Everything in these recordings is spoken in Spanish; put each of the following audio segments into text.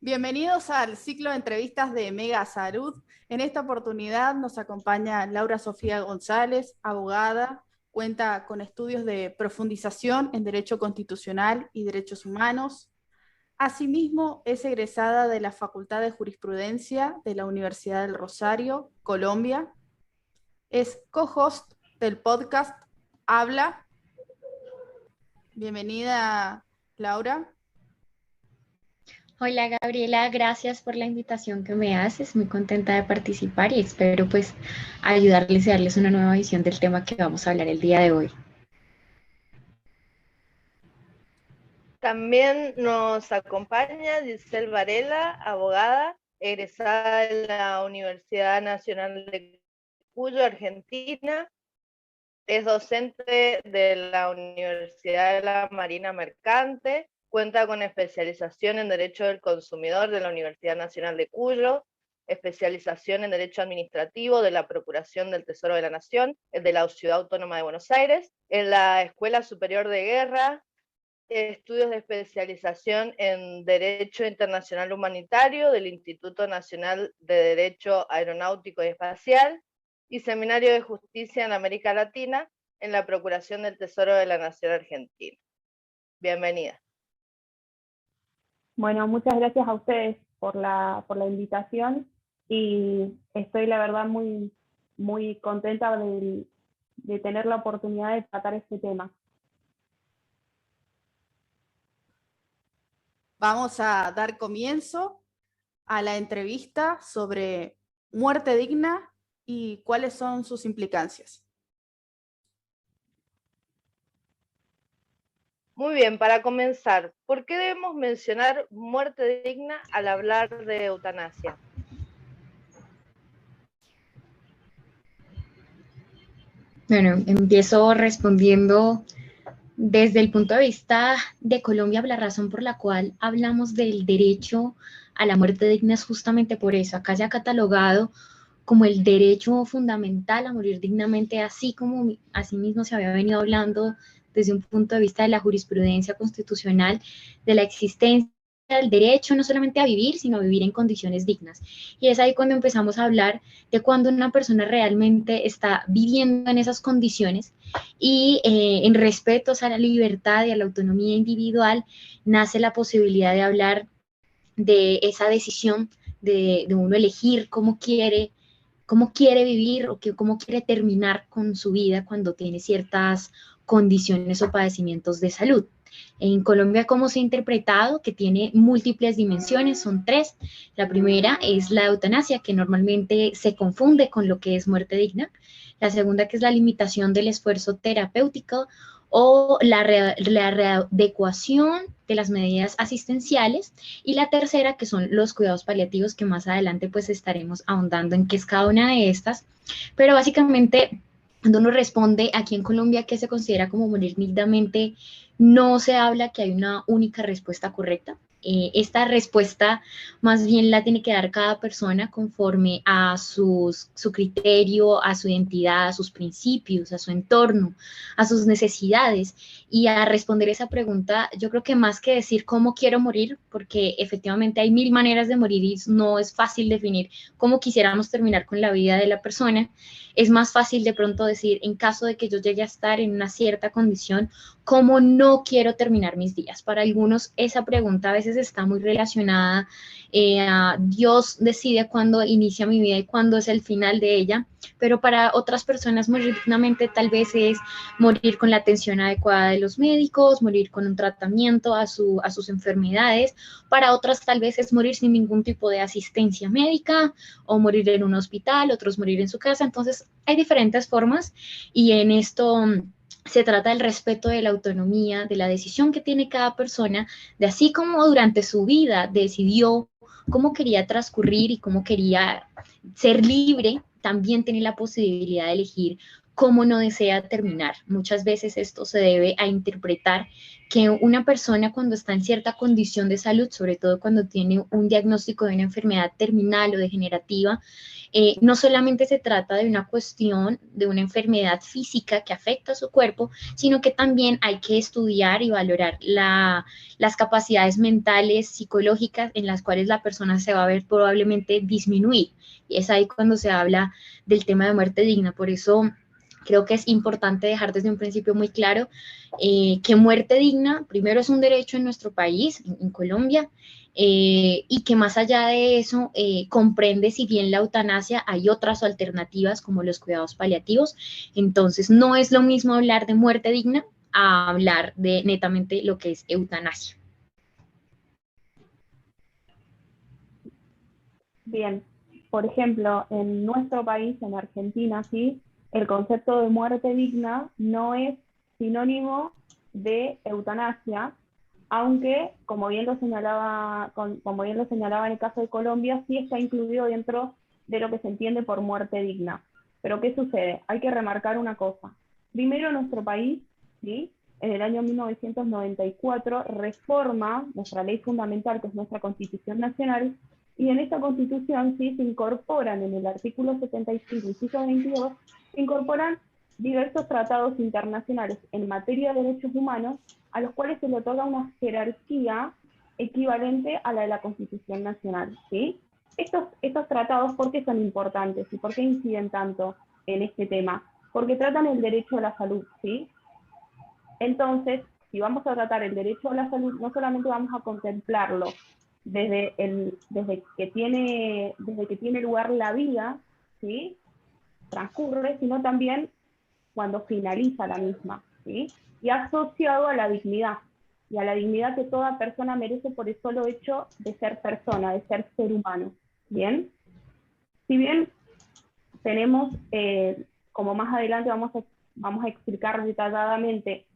Bienvenidos al ciclo de entrevistas de Mega Salud. En esta oportunidad nos acompaña Laura Sofía González, abogada, cuenta con estudios de profundización en Derecho Constitucional y Derechos Humanos. Asimismo, es egresada de la Facultad de Jurisprudencia de la Universidad del Rosario, Colombia. Es co-host del podcast Habla. Bienvenida, Laura. Hola Gabriela, gracias por la invitación que me haces, muy contenta de participar y espero pues ayudarles y darles una nueva visión del tema que vamos a hablar el día de hoy. También nos acompaña Giselle Varela, abogada, egresada de la Universidad Nacional de Cuyo, Argentina. Es docente de la Universidad de la Marina Mercante. Cuenta con especialización en Derecho del Consumidor de la Universidad Nacional de Cuyo, especialización en Derecho Administrativo de la Procuración del Tesoro de la Nación, de la Ciudad Autónoma de Buenos Aires, en la Escuela Superior de Guerra, estudios de especialización en Derecho Internacional Humanitario del Instituto Nacional de Derecho Aeronáutico y Espacial, y Seminario de Justicia en América Latina en la Procuración del Tesoro de la Nación Argentina. Bienvenida. Bueno, muchas gracias a ustedes por la invitación y estoy la verdad muy contenta de tener la oportunidad de tratar este tema. Vamos a dar comienzo a la entrevista sobre muerte digna y cuáles son sus implicancias. Muy bien, para comenzar, ¿por qué debemos mencionar muerte digna al hablar de eutanasia? Bueno, empiezo respondiendo desde el punto de vista de Colombia. La razón por la cual hablamos del derecho a la muerte digna es justamente por eso. Acá se ha catalogado como el derecho fundamental a morir dignamente, así como asimismo se había venido hablando desde un punto de vista de la jurisprudencia constitucional, de la existencia del derecho no solamente a vivir, sino a vivir en condiciones dignas. Y es ahí cuando empezamos a hablar de cuando una persona realmente está viviendo en esas condiciones y en respetos a la libertad y a la autonomía individual, nace la posibilidad de hablar de esa decisión de uno elegir cómo quiere vivir o cómo quiere terminar con su vida cuando tiene ciertas condiciones o padecimientos de salud. En Colombia, ¿cómo se ha interpretado? Que tiene múltiples dimensiones, son tres. La primera es la eutanasia, que normalmente se confunde con lo que es muerte digna. La segunda, que es la limitación del esfuerzo terapéutico o la readecuación de las medidas asistenciales, y la tercera, que son los cuidados paliativos, que más adelante pues estaremos ahondando en qué es cada una de estas, pero básicamente cuando uno responde aquí en Colombia qué se considera como morir dignamente, no se habla que hay una única respuesta correcta. Esta respuesta más bien la tiene que dar cada persona conforme a su criterio, a su identidad, a sus principios, a su entorno, a sus necesidades. Y a responder esa pregunta, yo creo que más que decir cómo quiero morir, porque efectivamente hay mil maneras de morir y no es fácil definir cómo quisiéramos terminar con la vida de la persona, es más fácil de pronto decir, en caso de que yo llegue a estar en una cierta condición, ¿cómo no quiero terminar mis días? Para algunos esa pregunta a veces está muy relacionada a Dios decide cuándo inicia mi vida y cuándo es el final de ella, pero para otras personas morir dignamente tal vez es morir con la atención adecuada de los médicos, morir con un tratamiento a sus enfermedades. Para otras tal vez es morir sin ningún tipo de asistencia médica o morir en un hospital, otros morir en su casa. Entonces hay diferentes formas y en esto se trata del respeto de la autonomía, de la decisión que tiene cada persona, de así como durante su vida decidió cómo quería transcurrir y cómo quería ser libre, también tiene la posibilidad de elegir cómo no desea terminar. Muchas veces esto se debe a interpretar que una persona cuando está en cierta condición de salud, sobre todo cuando tiene un diagnóstico de una enfermedad terminal o degenerativa, no solamente se trata de una cuestión de una enfermedad física que afecta a su cuerpo, sino que también hay que estudiar y valorar las capacidades mentales, psicológicas, en las cuales la persona se va a ver probablemente disminuir. Y es ahí cuando se habla del tema de muerte digna. Por eso creo que es importante dejar desde un principio muy claro que muerte digna, primero, es un derecho en nuestro país, en Colombia, y que más allá de eso comprende, si bien la eutanasia, hay otras alternativas como los cuidados paliativos. Entonces no es lo mismo hablar de muerte digna a hablar de netamente lo que es eutanasia. Bien, por ejemplo, en nuestro país, en Argentina, sí, el concepto de muerte digna no es sinónimo de eutanasia, aunque, como bien lo señalaba, como bien lo señalaba en el caso de Colombia, sí está incluido dentro de lo que se entiende por muerte digna. Pero ¿qué sucede? Hay que remarcar una cosa. Primero, nuestro país, ¿sí?, en el año 1994 reforma nuestra ley fundamental, que es nuestra Constitución Nacional, y en esta Constitución sí se incorporan en el artículo 75, inciso 22, se incorporan diversos tratados internacionales en materia de derechos humanos, a los cuales se le otorga una jerarquía equivalente a la de la Constitución Nacional, ¿sí? Estos tratados, ¿por qué son importantes y por qué inciden tanto en este tema? Porque tratan el derecho a la salud, ¿sí? Entonces, si vamos a tratar el derecho a la salud, no solamente vamos a contemplarlo desde que tiene lugar la vida, ¿sí?, transcurre, sino también cuando finaliza la misma, ¿sí?, y asociado a la dignidad, y a la dignidad que toda persona merece por el solo hecho de ser persona, de ser ser humano, ¿bien? Si bien tenemos, como más adelante vamos a explicar detalladamente,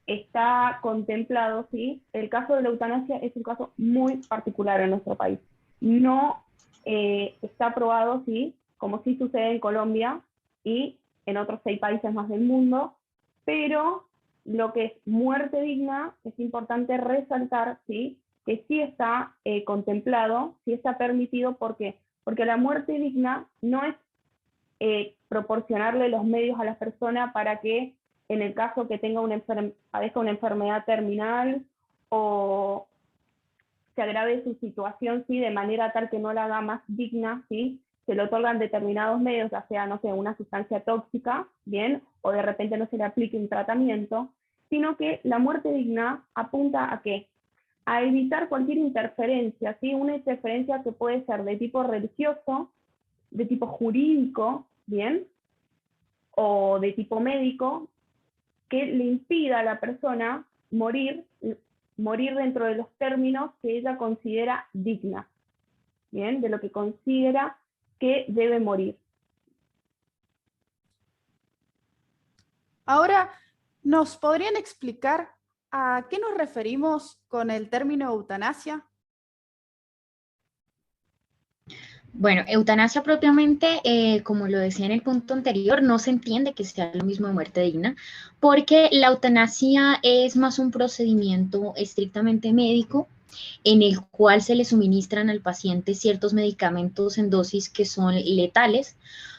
está contemplado, ¿sí?, el caso de la eutanasia es un caso muy particular en nuestro país. No está aprobado, ¿sí?, como sí sucede en Colombia y en otros 6 países más del mundo, pero lo que es muerte digna es importante resaltar, ¿sí?, que sí está contemplado, sí está permitido. ¿Por qué? Porque la muerte digna no es proporcionarle los medios a la persona para que, en el caso que padezca una enfermedad terminal o se agrave su situación, ¿sí?, de manera tal que no la haga más digna, ¿sí?, se le otorgan determinados medios, ya sea, no sé, una sustancia tóxica, ¿bien?, o de repente no se le aplique un tratamiento, sino que la muerte digna apunta a ¿qué? A evitar cualquier interferencia, ¿sí?, una interferencia que puede ser de tipo religioso, de tipo jurídico, ¿bien?, o de tipo médico, que le impida a la persona morir dentro de los términos que ella considera digna, ¿bien?, de lo que considera que debe morir. Ahora, ¿nos podrían explicar a qué nos referimos con el término eutanasia? Bueno, eutanasia propiamente, como lo decía en el punto anterior, no se entiende que sea lo mismo de muerte digna, porque la eutanasia es más un procedimiento estrictamente médico en el cual se le suministran al paciente ciertos medicamentos en dosis que son letales,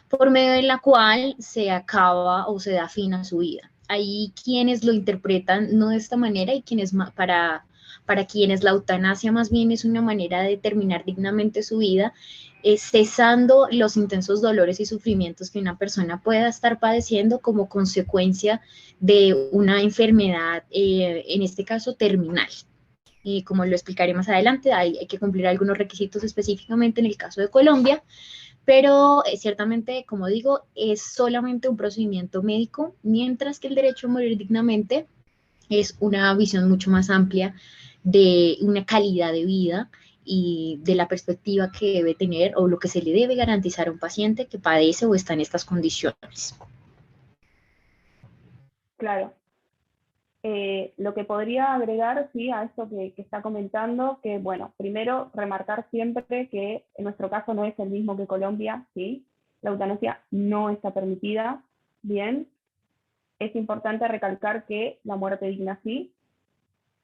por medio de la cual se acaba o se da fin a su vida. Hay quienes lo interpretan no de esta manera y quienes para quienes la eutanasia más bien es una manera de terminar dignamente su vida, cesando los intensos dolores y sufrimientos que una persona pueda estar padeciendo como consecuencia de una enfermedad, en este caso terminal. Y como lo explicaré más adelante, hay que cumplir algunos requisitos específicamente en el caso de Colombia, pero ciertamente, como digo, es solamente un procedimiento médico, mientras que el derecho a morir dignamente es una visión mucho más amplia de una calidad de vida y de la perspectiva que debe tener o lo que se le debe garantizar a un paciente que padece o está en estas condiciones. Claro. Lo que podría agregar, sí, a esto que está comentando, que bueno, primero remarcar siempre que en nuestro caso no es el mismo que Colombia, ¿sí? La eutanasia no está permitida, bien. Es importante recalcar que la muerte digna sí,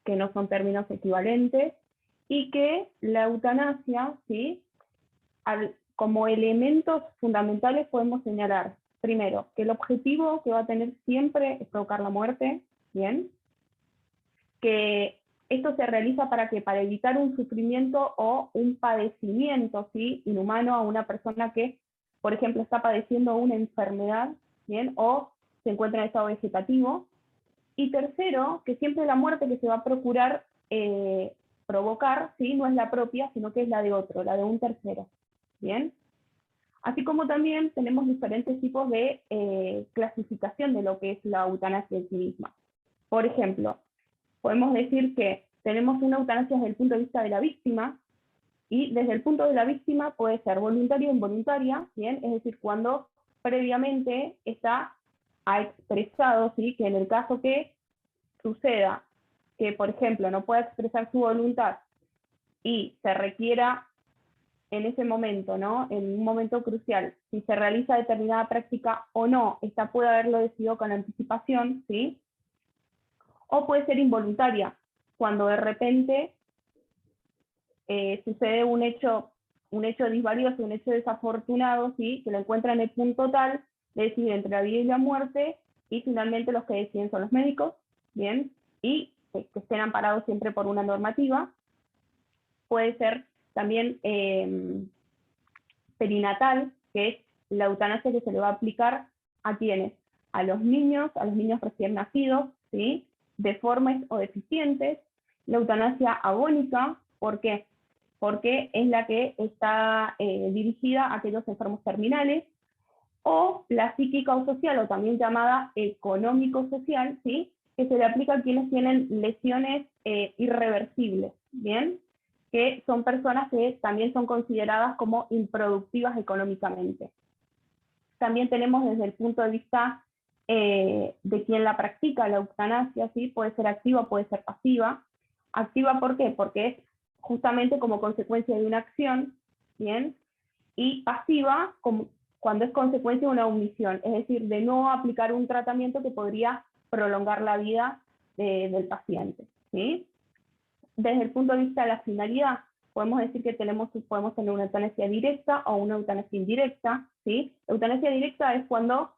que no son términos equivalentes, y que la eutanasia, ¿sí? Como elementos fundamentales podemos señalar, primero, que el objetivo que va a tener siempre es provocar la muerte, bien, que esto se realiza para que para evitar un sufrimiento o un padecimiento, ¿sí? Inhumano a una persona que, por ejemplo, está padeciendo una enfermedad, bien, o se encuentra en estado vegetativo. Y tercero, que siempre la muerte que se va a procurar provocar, ¿sí? No es la propia, sino que es la de otro, la de un tercero, bien. Así como también tenemos diferentes tipos de clasificación de lo que es la eutanasia en sí misma. Por ejemplo, podemos decir que tenemos una eutanasia desde el punto de vista de la víctima, y desde el punto de la víctima puede ser voluntaria o involuntaria, ¿bien? Es decir, cuando previamente ha expresado, ¿sí? Que en el caso que suceda que, por ejemplo, no pueda expresar su voluntad y se requiera en ese momento, ¿no? En un momento crucial, si se realiza determinada práctica o no, esta puede haberlo decidido con anticipación, ¿sí? O puede ser involuntaria, cuando de repente sucede un hecho disvalioso, un hecho desafortunado, ¿sí? Que lo encuentra en el punto tal de decidir entre la vida y la muerte, y finalmente los que deciden son los médicos, ¿bien? Y que estén amparados siempre por una normativa. Puede ser también perinatal, que es la eutanasia que se le va a aplicar a quienes, a los niños recién nacidos, ¿sí? Deformes o deficientes. La eutanasia agónica, ¿por qué? Porque es la que está dirigida a aquellos enfermos terminales. O la psíquica o social, o también llamada económico-social, ¿sí? Que se le aplica a quienes tienen lesiones irreversibles, ¿bien? Que son personas que también son consideradas como improductivas económicamente. También tenemos desde el punto de vista de quien la practica, la eutanasia, ¿sí? Puede ser activa, puede ser pasiva. Activa, ¿por qué? Porque es justamente como consecuencia de una acción, ¿bien? Y pasiva cuando es consecuencia de una omisión, es decir, de no aplicar un tratamiento que podría prolongar la vida del paciente, ¿sí? Desde el punto de vista de la finalidad, podemos decir que podemos tener una eutanasia directa o una eutanasia indirecta, ¿sí? La eutanasia directa es cuando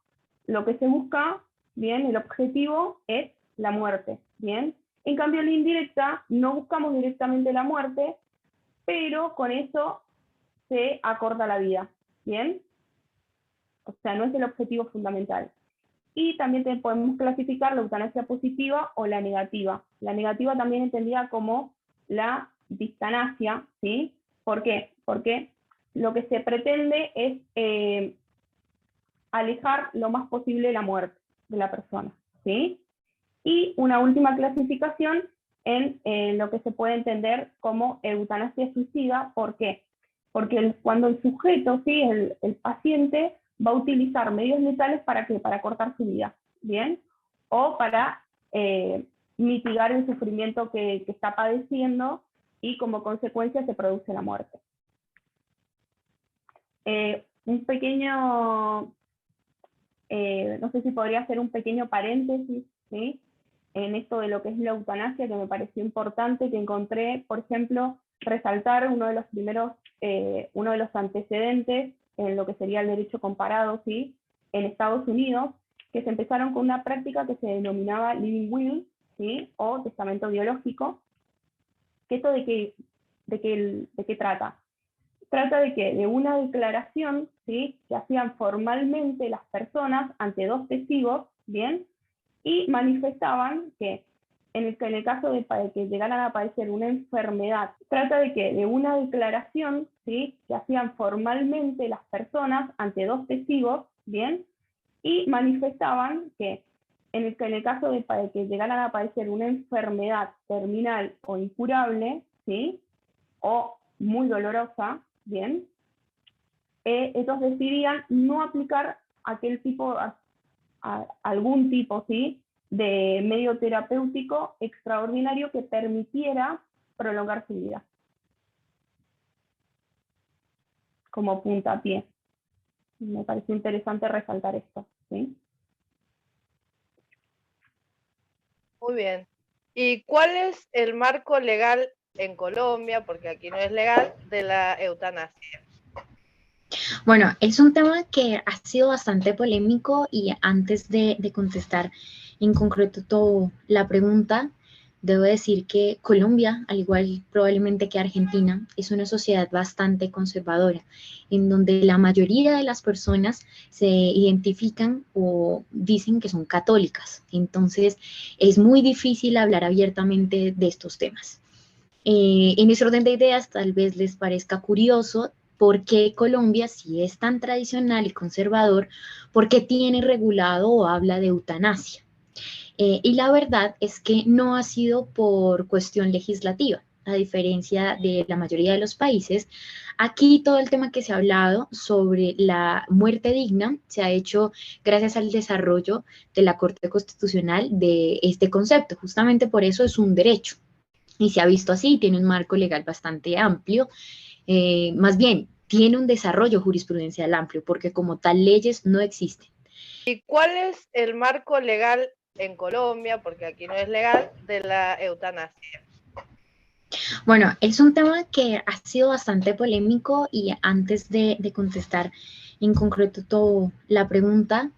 lo que se busca, bien, el objetivo es la muerte, bien. En cambio, la indirecta, no buscamos directamente la muerte, pero con eso se acorta la vida, ¿bien? O sea, no es el objetivo fundamental. Y también podemos clasificar la eutanasia positiva o la negativa. La negativa también entendida como la distanasia, ¿sí? ¿Por qué? Porque lo que se pretende es alejar lo más posible la muerte de la persona, ¿sí? Y una última clasificación en lo que se puede entender como eutanasia suicida. ¿Por qué? Porque cuando el sujeto, ¿sí? el paciente, va a utilizar medios letales ¿para qué? Para cortar su vida, ¿bien? O para mitigar el sufrimiento que está padeciendo, y como consecuencia se produce la muerte. Un pequeño, no sé si podría hacer un pequeño paréntesis, ¿sí? En esto de lo que es la eutanasia, que me pareció importante, que encontré, por ejemplo, resaltar uno de los antecedentes en lo que sería el derecho comparado, ¿sí? En Estados Unidos, que se empezaron con una práctica que se denominaba living will, ¿sí? O testamento biológico. ¿Esto de qué trata? Trata de que de una declaración, ¿sí? Que hacían formalmente las personas ante dos testigos, ¿bien? Y manifestaban que en el caso de que llegaran a padecer una enfermedad, trata de que de una declaración, ¿sí? Que hacían formalmente las personas ante dos testigos, ¿bien? Y manifestaban que en el caso de que llegaran a padecer una enfermedad terminal o incurable, ¿sí? O muy dolorosa, ¿bien? Ellos decidían no aplicar algún tipo, ¿sí? de medio terapéutico extraordinario que permitiera prolongar su vida. Como puntapié. Me pareció interesante resaltar esto, ¿sí? Muy bien. ¿Y cuál es el marco legal en Colombia, porque aquí no es legal, de la eutanasia? Bueno, es un tema que ha sido bastante polémico y antes de contestar en concreto toda la pregunta, debo decir que Colombia, al igual probablemente que Argentina, es una sociedad bastante conservadora, en donde la mayoría de las personas se identifican o dicen que son católicas. Entonces, es muy difícil hablar abiertamente de estos temas. En ese orden de ideas, tal vez les parezca curioso por qué Colombia, si es tan tradicional y conservador, por qué tiene regulado o habla de eutanasia. Y la verdad es que no ha sido por cuestión legislativa. A diferencia de la mayoría de los países, aquí todo el tema que se ha hablado sobre la muerte digna se ha hecho gracias al desarrollo de la Corte Constitucional de este concepto. Justamente por eso es un derecho y se ha visto así, tiene un marco legal bastante amplio, más bien tiene un desarrollo jurisprudencial amplio, porque como tal leyes no existen. ¿Y cuál es el marco legal en Colombia, porque aquí no es legal, de la eutanasia? Bueno, es un tema que ha sido bastante polémico y antes de contestar en concreto toda la pregunta,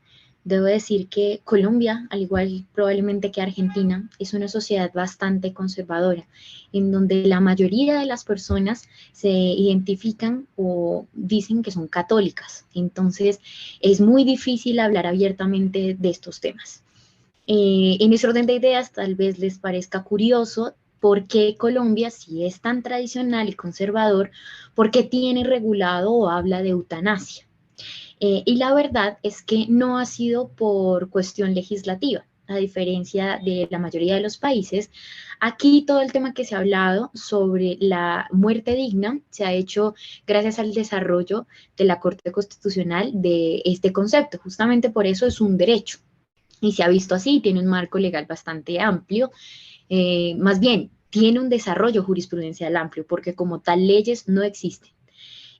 debo decir que Colombia, al igual probablemente que Argentina, es una sociedad bastante conservadora, en donde la mayoría de las personas se identifican o dicen que son católicas. Entonces, es muy difícil hablar abiertamente de estos temas. En ese orden de ideas, tal vez les parezca curioso por qué Colombia, si es tan tradicional y conservador, por qué tiene regulado o habla de eutanasia. Y la verdad es que no ha sido por cuestión legislativa. A diferencia de la mayoría de los países, aquí todo el tema que se ha hablado sobre la muerte digna se ha hecho gracias al desarrollo de la Corte Constitucional de este concepto. Justamente por eso es un derecho y se ha visto así, tiene un marco legal bastante amplio, más bien tiene un desarrollo jurisprudencial amplio, porque como tal leyes no existen.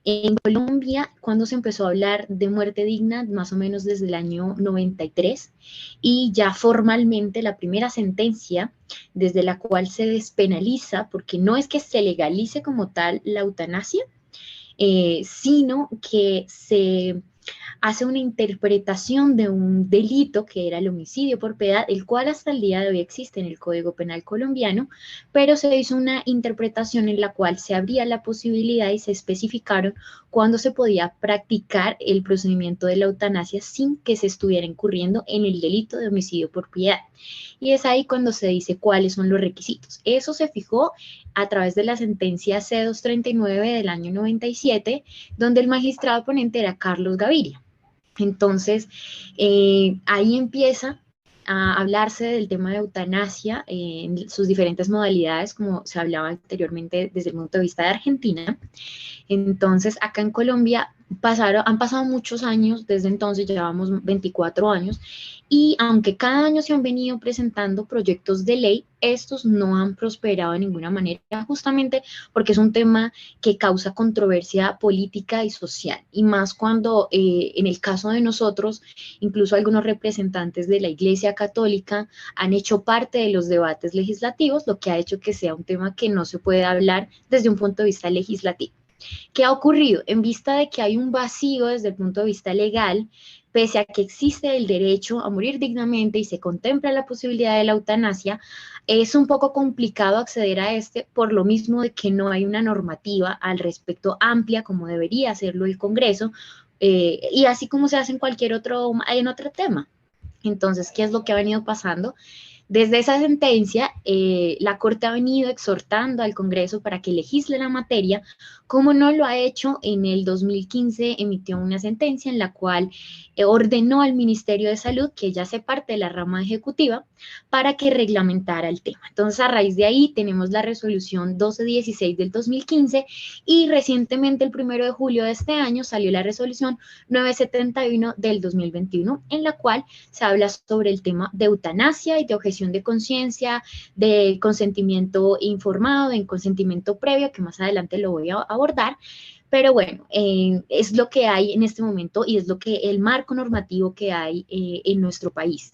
En Colombia, cuando se empezó a hablar de muerte digna, más o menos desde el año 93, y ya formalmente la primera sentencia desde la cual se despenaliza, porque no es que se legalice como tal la eutanasia, sino que se hace una interpretación de un delito que era el homicidio por piedad, el cual hasta el día de hoy existe en el Código Penal colombiano, pero se hizo una interpretación en la cual se abría la posibilidad y se especificaron cuándo se podía practicar el procedimiento de la eutanasia sin que se estuviera incurriendo en el delito de homicidio por piedad. Y es ahí cuando se dice cuáles son los requisitos. Eso se fijó a través de la sentencia C-239 del año 97, donde el magistrado ponente era Carlos Gaviria. Entonces, ahí empieza a hablarse del tema de eutanasia en sus diferentes modalidades, como se hablaba anteriormente desde el punto de vista de Argentina. Entonces, acá en Colombia han pasado muchos años, desde entonces llevamos 24 años, y aunque cada año se han venido presentando proyectos de ley, estos no han prosperado de ninguna manera, justamente porque es un tema que causa controversia política y social, y más cuando en el caso de nosotros, incluso algunos representantes de la Iglesia Católica han hecho parte de los debates legislativos, lo que ha hecho que sea un tema que no se puede hablar desde un punto de vista legislativo. ¿Qué ha ocurrido? En vista de que hay un vacío desde el punto de vista legal, pese a que existe el derecho a morir dignamente y se contempla la posibilidad de la eutanasia, es un poco complicado acceder a este por lo mismo de que no hay una normativa al respecto amplia como debería hacerlo el Congreso, y así como se hace en cualquier otro tema. Entonces, ¿qué es lo que ha venido pasando? Desde esa sentencia, la Corte ha venido exhortando al Congreso para que legisle la materia, como no lo ha hecho. En el 2015 emitió una sentencia en la cual ordenó al Ministerio de Salud, que ya hace parte de la rama ejecutiva, para que reglamentara el tema. Entonces, a raíz de ahí tenemos la resolución 1216 del 2015 y recientemente, el 1 de julio de este año, salió la resolución 971 del 2021, en la cual se habla sobre el tema de eutanasia y de objeción de conciencia, de consentimiento informado, de consentimiento previo, que más adelante lo voy a abordar. Pero bueno, es lo que hay en este momento y es lo que el marco normativo que hay en nuestro país.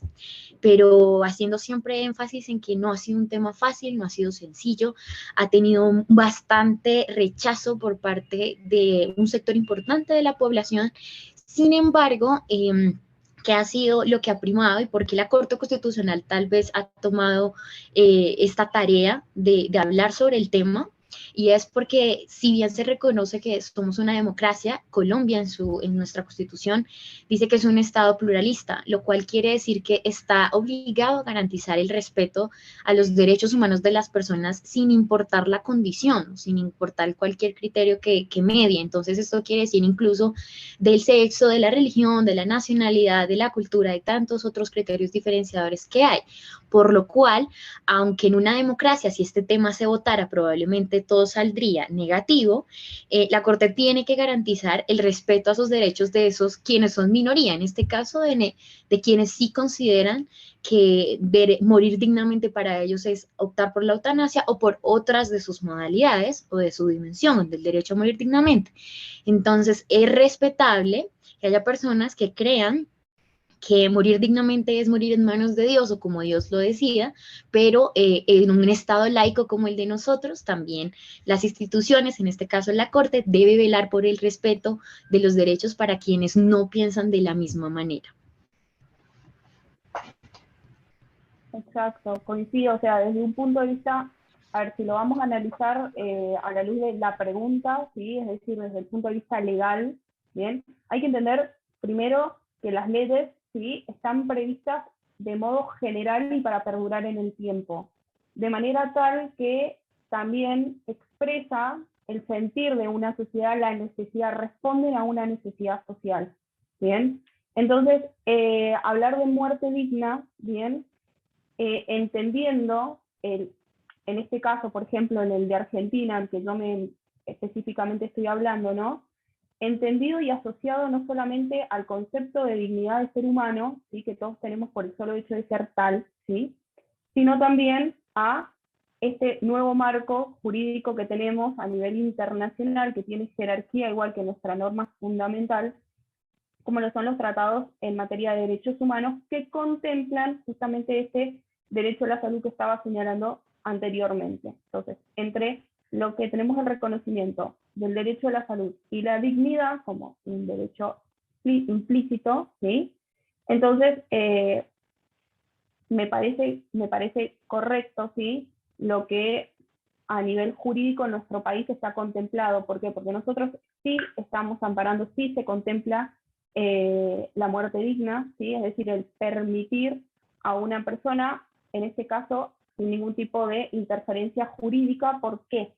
Pero haciendo siempre énfasis en que no ha sido un tema fácil, no ha sido sencillo, ha tenido bastante rechazo por parte de un sector importante de la población. Sin embargo, ¿qué ha sido lo que ha primado y por qué la Corte Constitucional tal vez ha tomado esta tarea de hablar sobre el tema? Y es porque, si bien se reconoce que somos una democracia, Colombia en nuestra Constitución dice que es un Estado pluralista, lo cual quiere decir que está obligado a garantizar el respeto a los derechos humanos de las personas sin importar la condición, sin importar cualquier criterio que medie. Entonces, esto quiere decir incluso del sexo, de la religión, de la nacionalidad, de la cultura, de tantos otros criterios diferenciadores que hay. Por lo cual, aunque en una democracia, si este tema se votara, probablemente todo saldría negativo, la Corte tiene que garantizar el respeto a sus derechos de esos quienes son minoría, en este caso de quienes sí consideran que morir dignamente para ellos es optar por la eutanasia o por otras de sus modalidades o de su dimensión del derecho a morir dignamente. Entonces, es respetable que haya personas que crean que morir dignamente es morir en manos de Dios o como Dios lo decida, pero en un estado laico como el de nosotros, también las instituciones, en este caso la Corte, debe velar por el respeto de los derechos para quienes no piensan de la misma manera. Exacto, coincido, o sea, desde un punto de vista, a ver, si lo vamos a analizar a la luz de la pregunta, ¿sí? Es decir, desde el punto de vista legal, ¿bien? Hay que entender primero que las leyes, ¿sí? Están previstas de modo general y para perdurar en el tiempo, de manera tal que también expresa el sentir de una sociedad, la necesidad, responden a una necesidad social, ¿bien? Entonces, hablar de muerte digna, ¿bien? Entendiendo, en este caso, por ejemplo, en el de Argentina, al que yo específicamente estoy hablando, ¿no? Entendido y asociado no solamente al concepto de dignidad de ser humano, ¿sí? Que todos tenemos por el solo hecho de ser tal, ¿sí? Sino también a este nuevo marco jurídico que tenemos a nivel internacional, que tiene jerarquía igual que nuestra norma fundamental, como lo son los tratados en materia de derechos humanos, que contemplan justamente este derecho a la salud que estaba señalando anteriormente. Entonces, entre lo que tenemos el reconocimiento del derecho a la salud y la dignidad como un derecho implícito, ¿sí? Entonces, me parece correcto, ¿sí? Lo que a nivel jurídico en nuestro país está contemplado. ¿Por qué? Porque nosotros sí estamos amparando, sí se contempla la muerte digna, ¿sí? Es decir, el permitir a una persona, en este caso, sin ningún tipo de interferencia jurídica. ¿Por qué?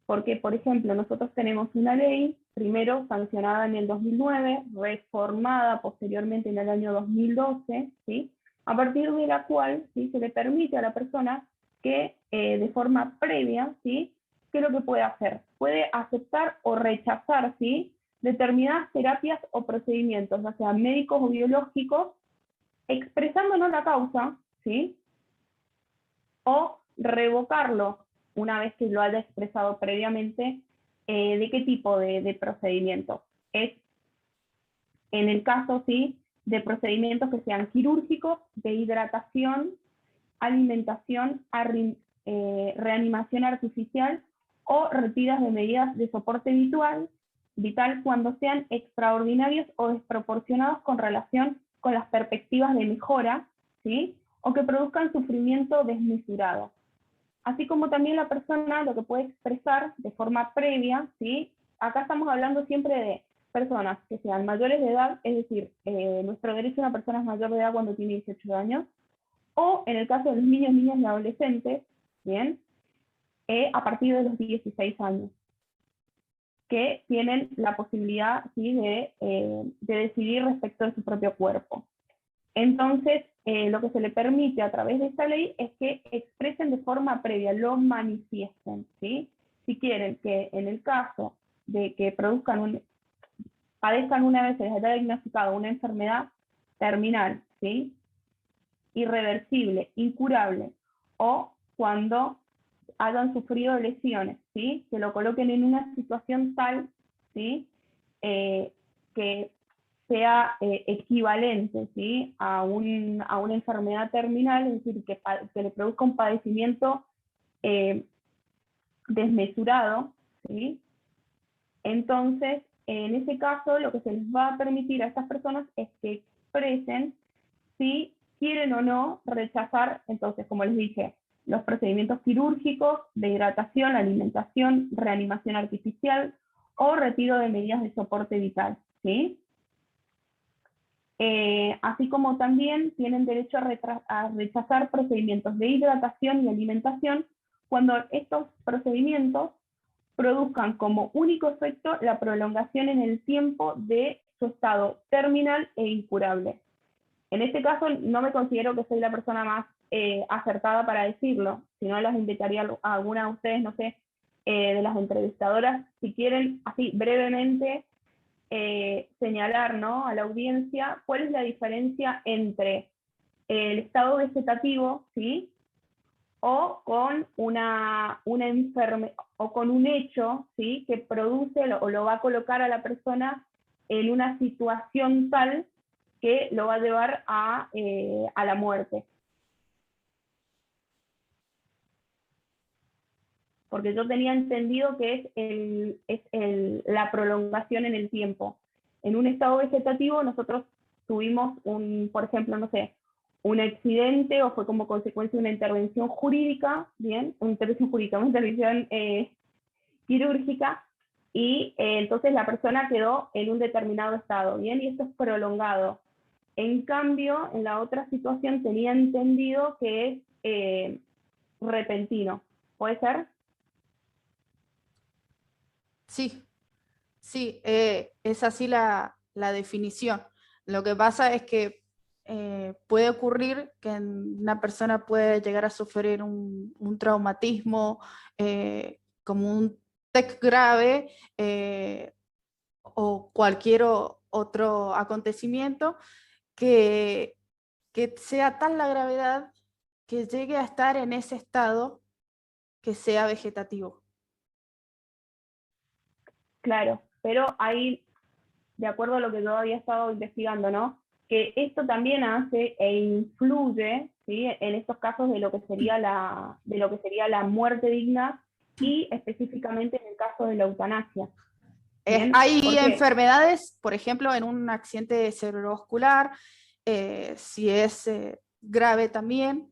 Porque, por ejemplo, nosotros tenemos una ley, primero sancionada en el 2009, reformada posteriormente en el año 2012, ¿sí? A partir de la cual, ¿sí? Se le permite a la persona que de forma previa, ¿sí? ¿Qué es lo que puede hacer? Puede aceptar o rechazar, ¿sí? Determinadas terapias o procedimientos, ya sean médicos o biológicos, expresándonos la causa, ¿sí? O revocarlo una vez que lo haya expresado previamente. ¿De qué tipo de procedimiento? Es en el caso, ¿sí? De procedimientos que sean quirúrgicos, de hidratación, alimentación, reanimación artificial o retiras de medidas de soporte vital cuando sean extraordinarios o desproporcionados con relación con las perspectivas de mejora, ¿sí? O que produzcan sufrimiento desmesurado. Así como también la persona lo que puede expresar de forma previa, ¿sí? Acá estamos hablando siempre de personas que sean mayores de edad, es decir, nuestro derecho a una persona es mayor de edad cuando tiene 18 años, o en el caso de los niños, niñas y adolescentes, ¿bien? A partir de los 16 años, que tienen la posibilidad, ¿sí?, de decidir respecto de su propio cuerpo. Entonces, lo que se le permite a través de esta ley es que expresen de forma previa, lo manifiesten, ¿sí? Si quieren que en el caso de que padezcan una vez se les haya diagnosticado una enfermedad terminal, ¿sí?, irreversible, incurable, o cuando hayan sufrido lesiones, ¿sí?, que lo coloquen en una situación tal, ¿sí?, que sea equivalente, ¿sí?, a una enfermedad terminal, es decir, que le produzca un padecimiento desmesurado, ¿sí? Entonces, en ese caso, lo que se les va a permitir a estas personas es que expresen si quieren o no rechazar, entonces, como les dije, los procedimientos quirúrgicos de hidratación, alimentación, reanimación artificial o retiro de medidas de soporte vital, ¿sí? Así como también tienen derecho a rechazar procedimientos de hidratación y alimentación cuando estos procedimientos produzcan como único efecto la prolongación en el tiempo de su estado terminal e incurable. En este caso no me considero que soy la persona más acertada para decirlo, si no las invitaría a alguna de ustedes, no sé, de las entrevistadoras, si quieren así brevemente señalar, ¿no?, a la audiencia cuál es la diferencia entre el estado vegetativo, ¿sí?, o con una enfermedad o con un hecho, ¿sí?, que produce o lo va a colocar a la persona en una situación tal que lo va a llevar a la muerte. Porque yo tenía entendido que es la prolongación en el tiempo. En un estado vegetativo nosotros tuvimos por ejemplo, no sé, un accidente o fue como consecuencia de una intervención jurídica, ¿bien? Una intervención quirúrgica, y entonces la persona quedó en un determinado estado, ¿bien? Y esto es prolongado. En cambio, en la otra situación tenía entendido que es repentino. ¿Puede ser? Sí, sí, es así la definición. Lo que pasa es que puede ocurrir que una persona puede llegar a sufrir un traumatismo como un TEC grave o cualquier otro acontecimiento que, que sea tal la gravedad que llegue a estar en ese estado que sea vegetativo. Claro, pero ahí, de acuerdo a lo que yo había estado investigando, ¿no?, que esto también hace e influye, ¿sí?, en estos casos de lo que sería la muerte digna y específicamente en el caso de la eutanasia. ¿Bien? Hay enfermedades, por ejemplo, en un accidente cerebrovascular, si es grave también.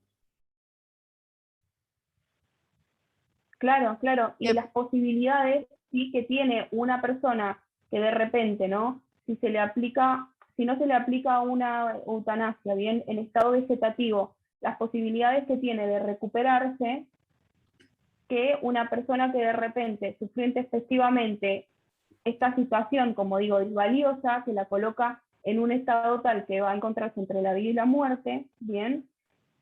Claro, claro. Y las posibilidades, sí, que tiene una persona que de repente, ¿no?, si no se le aplica una eutanasia, bien, en estado vegetativo, las posibilidades que tiene de recuperarse, que una persona que de repente sufrió intempestivamente esta situación, como digo, es valiosa, que la coloca en un estado tal que va a encontrarse entre la vida y la muerte, bien,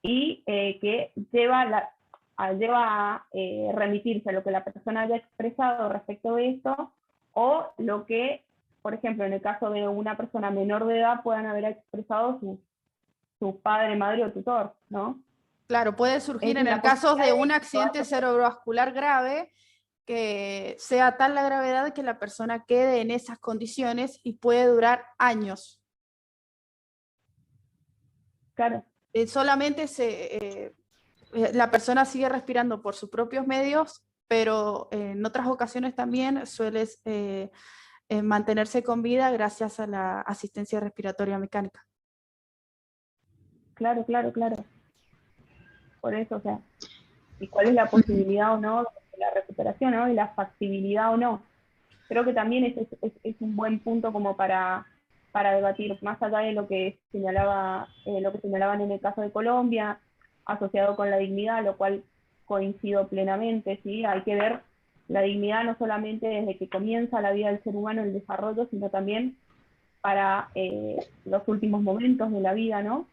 y que lleva a remitirse a lo que la persona haya expresado respecto de esto, o lo que, por ejemplo, en el caso de una persona menor de edad, puedan haber expresado su padre, madre o tutor, ¿no? Claro, puede surgir en el caso de un accidente cerebrovascular grave, que sea tal la gravedad que la persona quede en esas condiciones y puede durar años. Claro. Solamente la persona sigue respirando por sus propios medios, pero en otras ocasiones también suele mantenerse con vida gracias a la asistencia respiratoria mecánica. Claro, claro, claro. Por eso, o sea, y cuál es la posibilidad o no de la recuperación, ¿no?, y la factibilidad o no. Creo que también es un buen punto como para debatir, más allá de lo que señalaban en el caso de Colombia, asociado con la dignidad, lo cual coincido plenamente, ¿sí? Hay que ver la dignidad no solamente desde que comienza la vida del ser humano, el desarrollo, sino también para los últimos momentos de la vida, ¿no?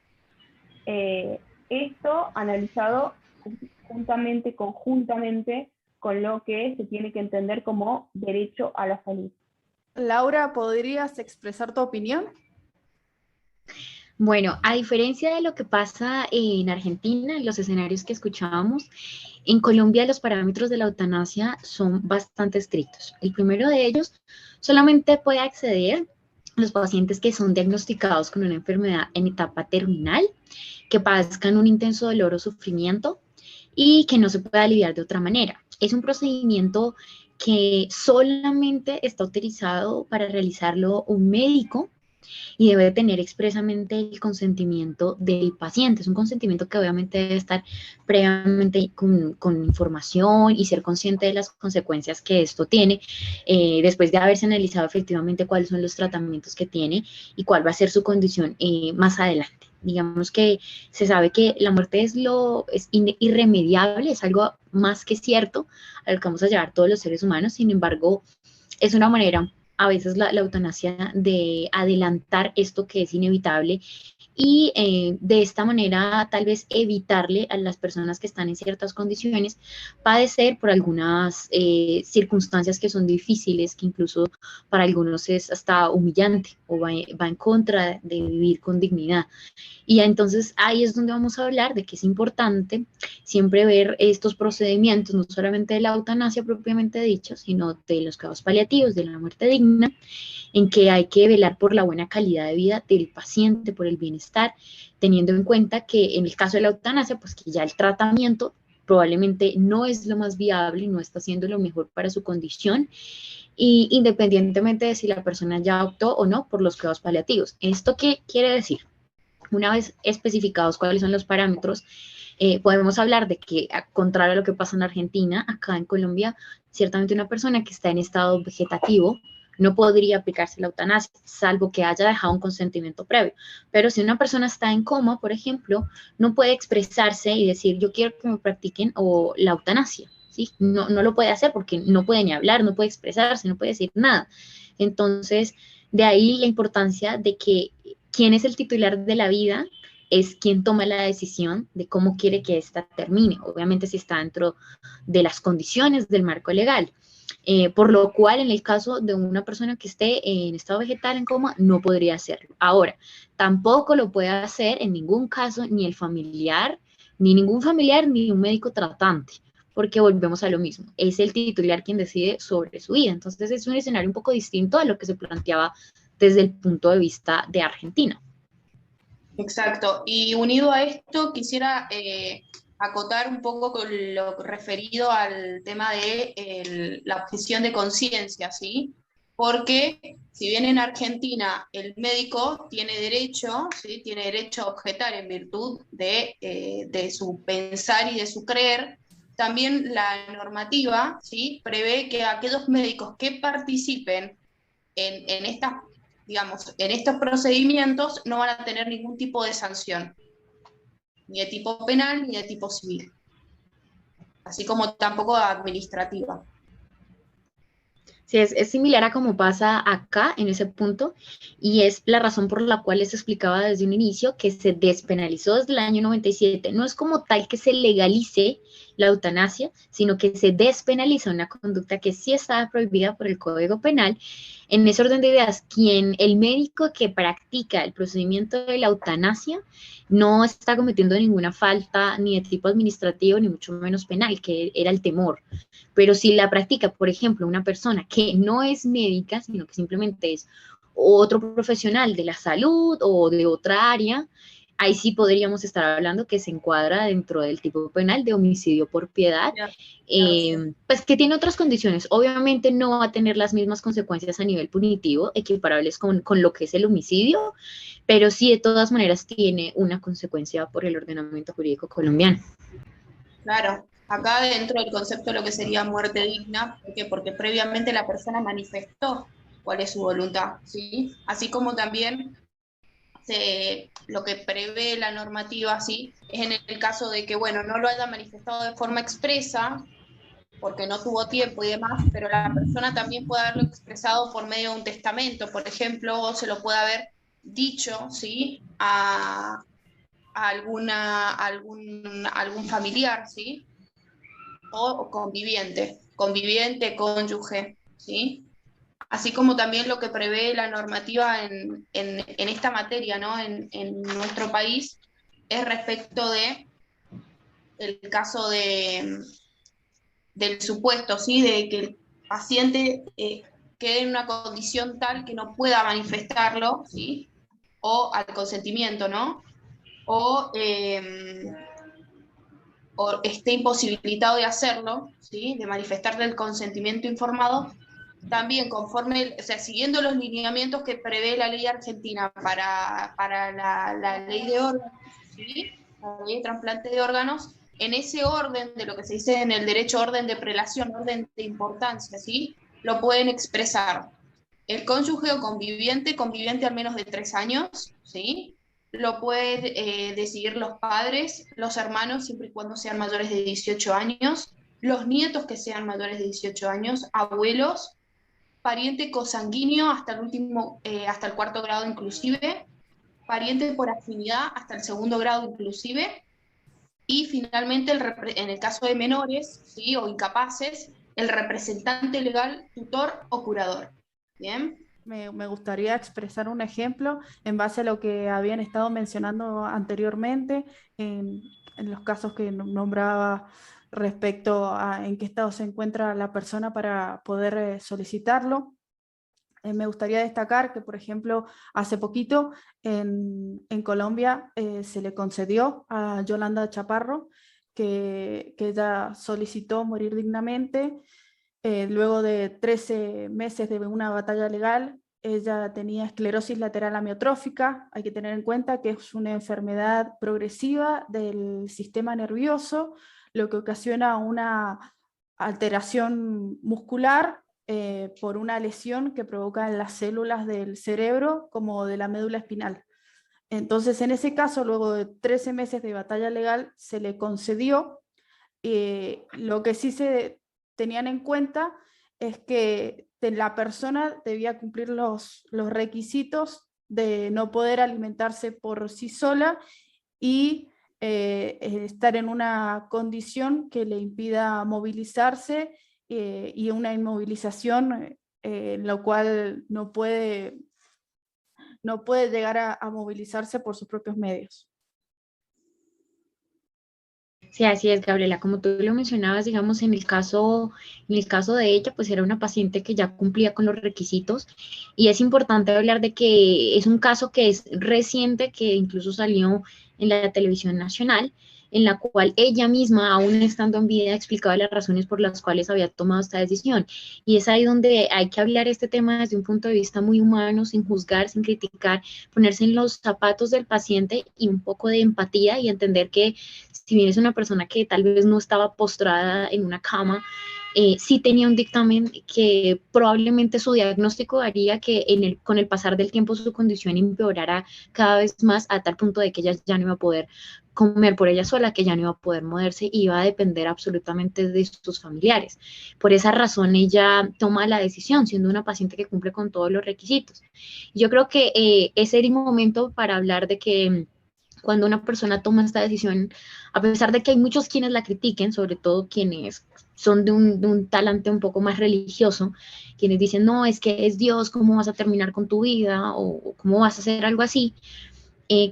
Esto analizado conjuntamente con lo que se tiene que entender como derecho a la salud. Laura, ¿podrías expresar tu opinión? Bueno, a diferencia de lo que pasa en Argentina, en los escenarios que escuchábamos, en Colombia los parámetros de la eutanasia son bastante estrictos. El primero de ellos, solamente puede acceder los pacientes que son diagnosticados con una enfermedad en etapa terminal, que padezcan un intenso dolor o sufrimiento y que no se pueda aliviar de otra manera. Es un procedimiento que solamente está autorizado para realizarlo un médico y debe tener expresamente el consentimiento del paciente. Es un consentimiento que obviamente debe estar previamente con información y ser consciente de las consecuencias que esto tiene, después de haberse analizado efectivamente cuáles son los tratamientos que tiene y cuál va a ser su condición más adelante. Digamos que se sabe que la muerte es irremediable, es algo más que cierto a lo que vamos a llevar todos los seres humanos. Sin embargo, es una manera a veces la eutanasia de adelantar esto que es inevitable y de esta manera tal vez evitarle a las personas que están en ciertas condiciones padecer por algunas circunstancias que son difíciles, que incluso para algunos es hasta humillante o va en contra de vivir con dignidad. Y entonces ahí es donde vamos a hablar de que es importante siempre ver estos procedimientos, no solamente de la eutanasia propiamente dicha, sino de los cuidados paliativos, de la muerte digna, en que hay que velar por la buena calidad de vida del paciente, por el bienestar, teniendo en cuenta que en el caso de la eutanasia, pues que ya el tratamiento probablemente no es lo más viable y no está siendo lo mejor para su condición, y independientemente de si la persona ya optó o no por los cuidados paliativos. ¿Esto qué quiere decir? Una vez especificados cuáles son los parámetros, podemos hablar de que, a contrario a lo que pasa en Argentina, acá en Colombia, ciertamente una persona que está en estado vegetativo no podría aplicarse la eutanasia, salvo que haya dejado un consentimiento previo. Pero si una persona está en coma, por ejemplo, no puede expresarse y decir, yo quiero que me practiquen o la eutanasia, ¿sí? No, no lo puede hacer porque no puede ni hablar, no puede expresarse, no puede decir nada. Entonces, de ahí la importancia de que quien es el titular de la vida es quien toma la decisión de cómo quiere que ésta termine, obviamente si está dentro de las condiciones del marco legal. Por lo cual, en el caso de una persona que esté en estado vegetal, en coma, no podría hacerlo. Ahora, tampoco lo puede hacer en ningún caso ni el familiar, ni ningún familiar, ni un médico tratante, porque volvemos a lo mismo, es el titular quien decide sobre su vida. Entonces es un escenario un poco distinto a lo que se planteaba desde el punto de vista de Argentina. Exacto. Y unido a esto, quisiera acotar un poco con lo referido al tema de la objeción de conciencia, ¿sí? Porque si bien en Argentina el médico tiene derecho, ¿sí? Tiene derecho a objetar en virtud de su pensar y de su creer, también la normativa, ¿sí? Prevé que aquellos médicos que participen en estas, digamos, en estos procedimientos no van a tener ningún tipo de sanción, ni de tipo penal ni de tipo civil, así como tampoco administrativa. Sí, es similar a como pasa acá en ese punto, y es la razón por la cual les explicaba desde un inicio que se despenalizó desde el año 97. No es como tal que se legalice la eutanasia, sino que se despenaliza una conducta que sí estaba prohibida por el Código Penal. En ese orden de ideas, el médico que practica el procedimiento de la eutanasia no está cometiendo ninguna falta ni de tipo administrativo, ni mucho menos penal, que era el temor. Pero si la practica, por ejemplo, una persona que no es médica, sino que simplemente es otro profesional de la salud o de otra área, ahí sí podríamos estar hablando que se encuadra dentro del tipo penal de homicidio por piedad, pues que tiene otras condiciones. Obviamente no va a tener las mismas consecuencias a nivel punitivo, equiparables con lo que es el homicidio, pero sí de todas maneras tiene una consecuencia por el ordenamiento jurídico colombiano. Claro, acá dentro del concepto de lo que sería muerte digna, ¿por qué? Porque previamente la persona manifestó cuál es su voluntad, ¿sí? Así como también lo que prevé la normativa, ¿sí? Es en el caso de que, bueno, no lo haya manifestado de forma expresa, porque no tuvo tiempo y demás, pero la persona también puede haberlo expresado por medio de un testamento, por ejemplo, o se lo puede haber dicho, ¿sí? A algún familiar, ¿sí? O conviviente, cónyuge, ¿sí? Así como también lo que prevé la normativa en esta materia, ¿no? En nuestro país, es respecto de el caso del supuesto, ¿sí? De que el paciente quede en una condición tal que no pueda manifestarlo, ¿sí? O al consentimiento, ¿no? O esté imposibilitado de hacerlo, ¿sí? De manifestarle el consentimiento informado, también conforme, o sea, siguiendo los lineamientos que prevé la ley argentina para la ley de órganos, ¿sí? La ley de trasplante de órganos, en ese orden de lo que se dice en el derecho, orden de prelación, orden de importancia, ¿sí? Lo pueden expresar el cónyuge o conviviente al menos de 3 años, ¿sí? Lo pueden decidir los padres, los hermanos, siempre y cuando sean mayores de 18 años, los nietos que sean mayores de 18 años, abuelos, pariente consanguíneo hasta el último, hasta el 4.º grado inclusive, pariente por afinidad hasta el 2.º grado inclusive, y finalmente en el caso de menores, ¿sí? O incapaces, el representante legal, tutor o curador. ¿Bien? Me gustaría expresar un ejemplo en base a lo que habían estado mencionando anteriormente, en los casos que nombraba respecto a en qué estado se encuentra la persona para poder solicitarlo. Me gustaría destacar que, por ejemplo, hace poquito en Colombia se le concedió a Yolanda Chaparro que ella solicitó morir dignamente. Luego de 13 meses de una batalla legal, ella tenía esclerosis lateral amiotrófica. Hay que tener en cuenta que es una enfermedad progresiva del sistema nervioso, lo que ocasiona una alteración muscular por una lesión que provoca en las células del cerebro como de la médula espinal. Entonces, en ese caso, luego de 13 meses de batalla legal, se le concedió. Lo que sí se tenían en cuenta es que la persona debía cumplir los requisitos de no poder alimentarse por sí sola y estar en una condición que le impida movilizarse y una inmovilización en la cual no puede llegar a movilizarse por sus propios medios. Sí, así es, Gabriela. Como tú lo mencionabas, digamos, en el caso de ella, pues era una paciente que ya cumplía con los requisitos, y es importante hablar de que es un caso que es reciente, que incluso salió en la televisión nacional, en la cual ella misma, aún estando en vida, explicaba las razones por las cuales había tomado esta decisión. Y es ahí donde hay que hablar este tema desde un punto de vista muy humano, sin juzgar, sin criticar, ponerse en los zapatos del paciente y un poco de empatía y entender que si bien es una persona que tal vez no estaba postrada en una cama, sí tenía un dictamen que probablemente su diagnóstico haría que con el pasar del tiempo su condición empeorara cada vez más, a tal punto de que ella ya no iba a poder comer por ella sola, que ya no iba a poder moverse y iba a depender absolutamente de sus familiares. Por esa razón ella toma la decisión, siendo una paciente que cumple con todos los requisitos. Yo creo que ese era un momento para hablar de que cuando una persona toma esta decisión, a pesar de que hay muchos quienes la critiquen, sobre todo quienes son de un talante un poco más religioso, quienes dicen, no, es que es Dios, ¿cómo vas a terminar con tu vida? O ¿cómo vas a hacer algo así?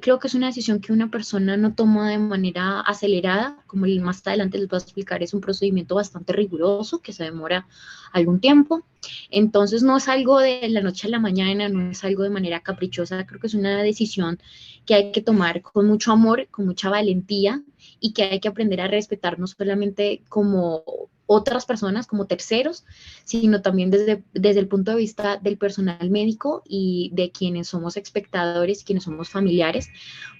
Creo que es una decisión que una persona no toma de manera acelerada, como más adelante les voy a explicar, es un procedimiento bastante riguroso que se demora algún tiempo. Entonces no es algo de la noche a la mañana, no es algo de manera caprichosa, creo que es una decisión que hay que tomar con mucho amor, con mucha valentía, y que hay que aprender a respetar no solamente como otras personas, como terceros, sino también desde el punto de vista del personal médico y de quienes somos espectadores, quienes somos familiares,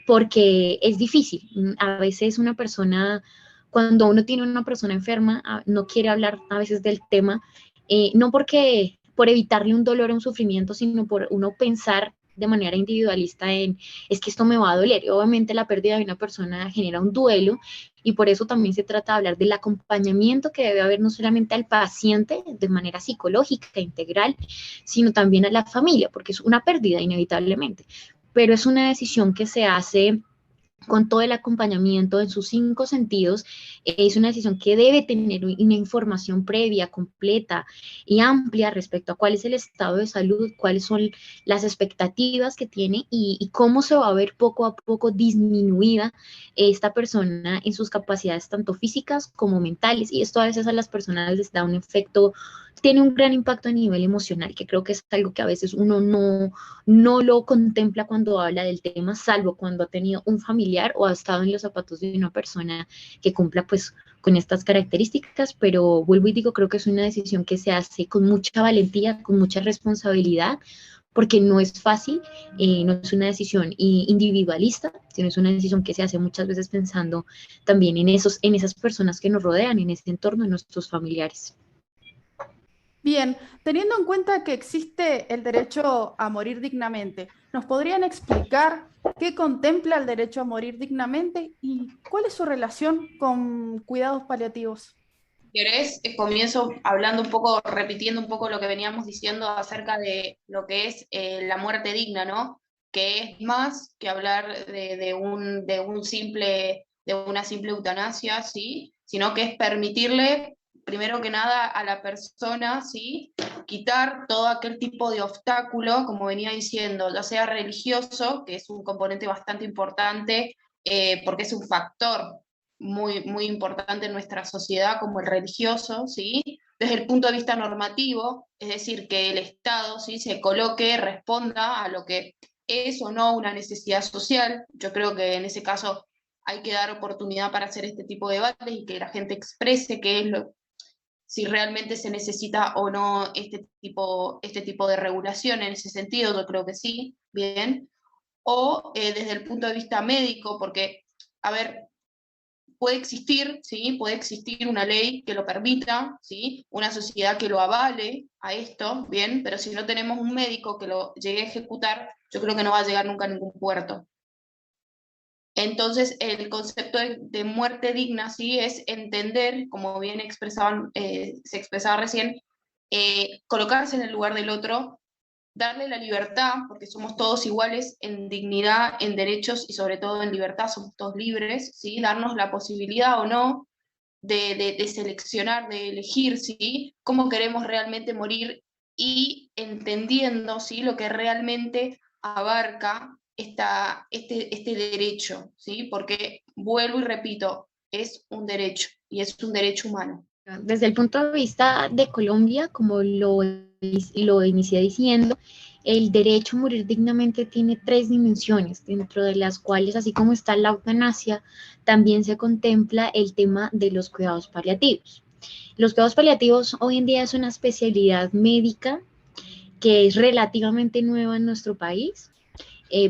porque es difícil. A veces una persona, cuando uno tiene una persona enferma, no quiere hablar a veces del tema, no por evitarle un dolor o un sufrimiento, sino por uno pensar de manera individualista en, es que esto me va a doler. Y obviamente la pérdida de una persona genera un duelo, y por eso también se trata de hablar del acompañamiento que debe haber no solamente al paciente de manera psicológica, integral, sino también a la familia, porque es una pérdida inevitablemente, pero es una decisión que se hace con todo el acompañamiento en sus 5 sentidos. Es una decisión que debe tener una información previa, completa y amplia respecto a cuál es el estado de salud, cuáles son las expectativas que tiene y cómo se va a ver poco a poco disminuida esta persona en sus capacidades tanto físicas como mentales. Y esto a veces a las personas les da un efecto, tiene un gran impacto a nivel emocional, que creo que es algo que a veces uno no lo contempla cuando habla del tema, salvo cuando ha tenido un familiar o ha estado en los zapatos de una persona que cumpla pues con estas características. Pero vuelvo y digo, creo que es una decisión que se hace con mucha valentía, con mucha responsabilidad, porque no es fácil, no es una decisión individualista, sino es una decisión que se hace muchas veces pensando también en esas personas que nos rodean, en ese entorno, en nuestros familiares. Bien, teniendo en cuenta que existe el derecho a morir dignamente, ¿nos podrían explicar qué contempla el derecho a morir dignamente y cuál es su relación con cuidados paliativos? ¿Querés? Comienzo hablando un poco, repitiendo un poco lo que veníamos diciendo acerca de lo que es la muerte digna, ¿no? Que es más que hablar de una simple eutanasia, ¿sí? Sino que es permitirle, primero que nada, a la persona, ¿sí? Quitar todo aquel tipo de obstáculo, como venía diciendo, ya sea religioso, que es un componente bastante importante, porque es un factor muy importante en nuestra sociedad, como el religioso, ¿sí? Desde el punto de vista normativo, es decir, que el Estado, ¿sí?, se coloque, responda a lo que es o no una necesidad social. Yo creo que en ese caso hay que dar oportunidad para hacer este tipo de debates y que la gente exprese qué es si realmente se necesita o no este tipo de regulación en ese sentido. Yo creo que sí, bien. O desde el punto de vista médico, porque, a ver, puede existir, ¿sí? Puede existir una ley que lo permita, ¿sí? Una sociedad que lo avale a esto, bien, pero si no tenemos un médico que lo llegue a ejecutar, yo creo que no va a llegar nunca a ningún puerto. Entonces, el concepto de muerte digna, ¿sí?, es entender, como bien se expresaba recién, colocarse en el lugar del otro, darle la libertad, porque somos todos iguales en dignidad, en derechos y sobre todo en libertad, somos todos libres, ¿sí? Darnos la posibilidad o no de seleccionar, de elegir, ¿sí?, cómo queremos realmente morir, y entendiendo, ¿sí?, lo que realmente abarca este derecho, ¿sí? Porque, vuelvo y repito, es un derecho y es un derecho humano. Desde el punto de vista de Colombia, como lo inicié diciendo, el derecho a morir dignamente tiene 3 dimensiones, dentro de las cuales, así como está la eutanasia, también se contempla el tema de los cuidados paliativos. Los cuidados paliativos hoy en día es una especialidad médica que es relativamente nueva en nuestro país.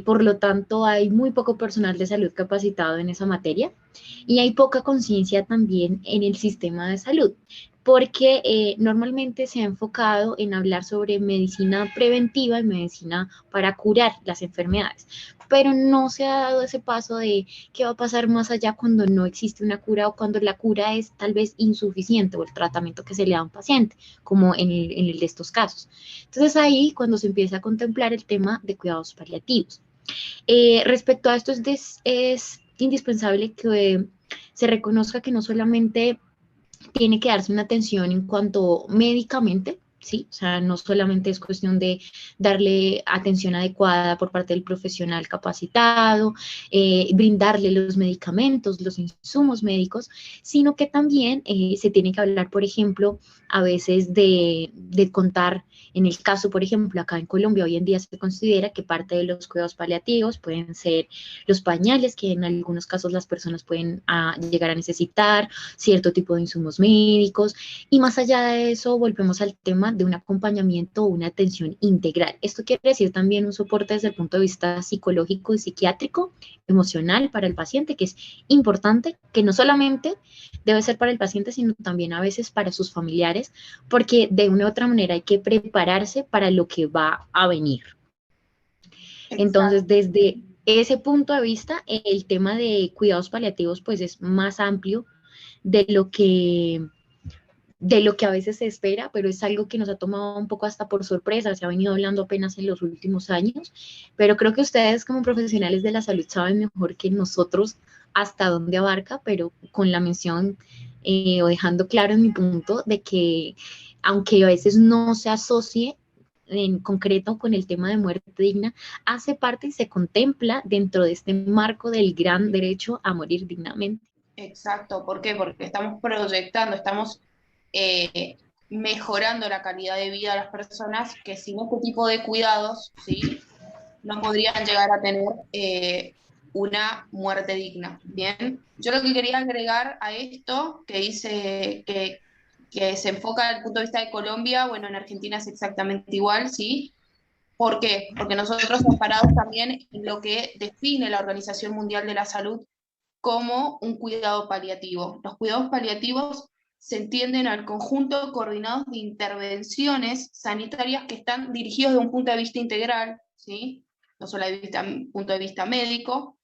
Por lo tanto, hay muy poco personal de salud capacitado en esa materia y hay poca conciencia también en el sistema de salud, porque normalmente se ha enfocado en hablar sobre medicina preventiva y medicina para curar las enfermedades, pero no se ha dado ese paso de qué va a pasar más allá cuando no existe una cura o cuando la cura es tal vez insuficiente o el tratamiento que se le da a un paciente, como en el de estos casos. Entonces ahí cuando se empieza a contemplar el tema de cuidados paliativos. Respecto a esto es indispensable que se reconozca que no solamente tiene que darse una atención en cuanto médicamente, ¿sí? O sea, no solamente es cuestión de darle atención adecuada por parte del profesional capacitado, brindarle los medicamentos, los insumos médicos, sino que también se tiene que hablar, por ejemplo, a veces de contar, en el caso, por ejemplo, acá en Colombia hoy en día se considera que parte de los cuidados paliativos pueden ser los pañales, que en algunos casos las personas pueden llegar a necesitar, cierto tipo de insumos médicos, y más allá de eso volvemos al tema de un acompañamiento o una atención integral. Esto quiere decir también un soporte desde el punto de vista psicológico y psiquiátrico, emocional para el paciente, que es importante, que no solamente debe ser para el paciente, sino también a veces para sus familiares, porque de una u otra manera hay que prepararse para lo que va a venir. Entonces, desde ese punto de vista, el tema de cuidados paliativos pues es más amplio de lo que a veces se espera, pero es algo que nos ha tomado un poco hasta por sorpresa, se ha venido hablando apenas en los últimos años, pero creo que ustedes como profesionales de la salud saben mejor que nosotros hasta dónde abarca, pero con la mención o dejando claro en mi punto de que aunque a veces no se asocie en concreto con el tema de muerte digna, hace parte y se contempla dentro de este marco del gran derecho a morir dignamente. Exacto, ¿por qué? Porque estamos proyectando, estamos eh, mejorando la calidad de vida de las personas que sin este tipo de cuidados, ¿sí? No podrían llegar a tener una muerte digna. Bien, yo lo que quería agregar a esto, que dice que se enfoca desde el punto de vista de Colombia, bueno, en Argentina es exactamente igual, ¿sí? ¿Por qué? Porque nosotros estamos parados también en lo que define la Organización Mundial de la Salud como un cuidado paliativo. Los cuidados paliativos se entienden al conjunto coordinados de intervenciones sanitarias que están dirigidos de un punto de vista integral, ¿sí? No solo desde un punto de vista médico,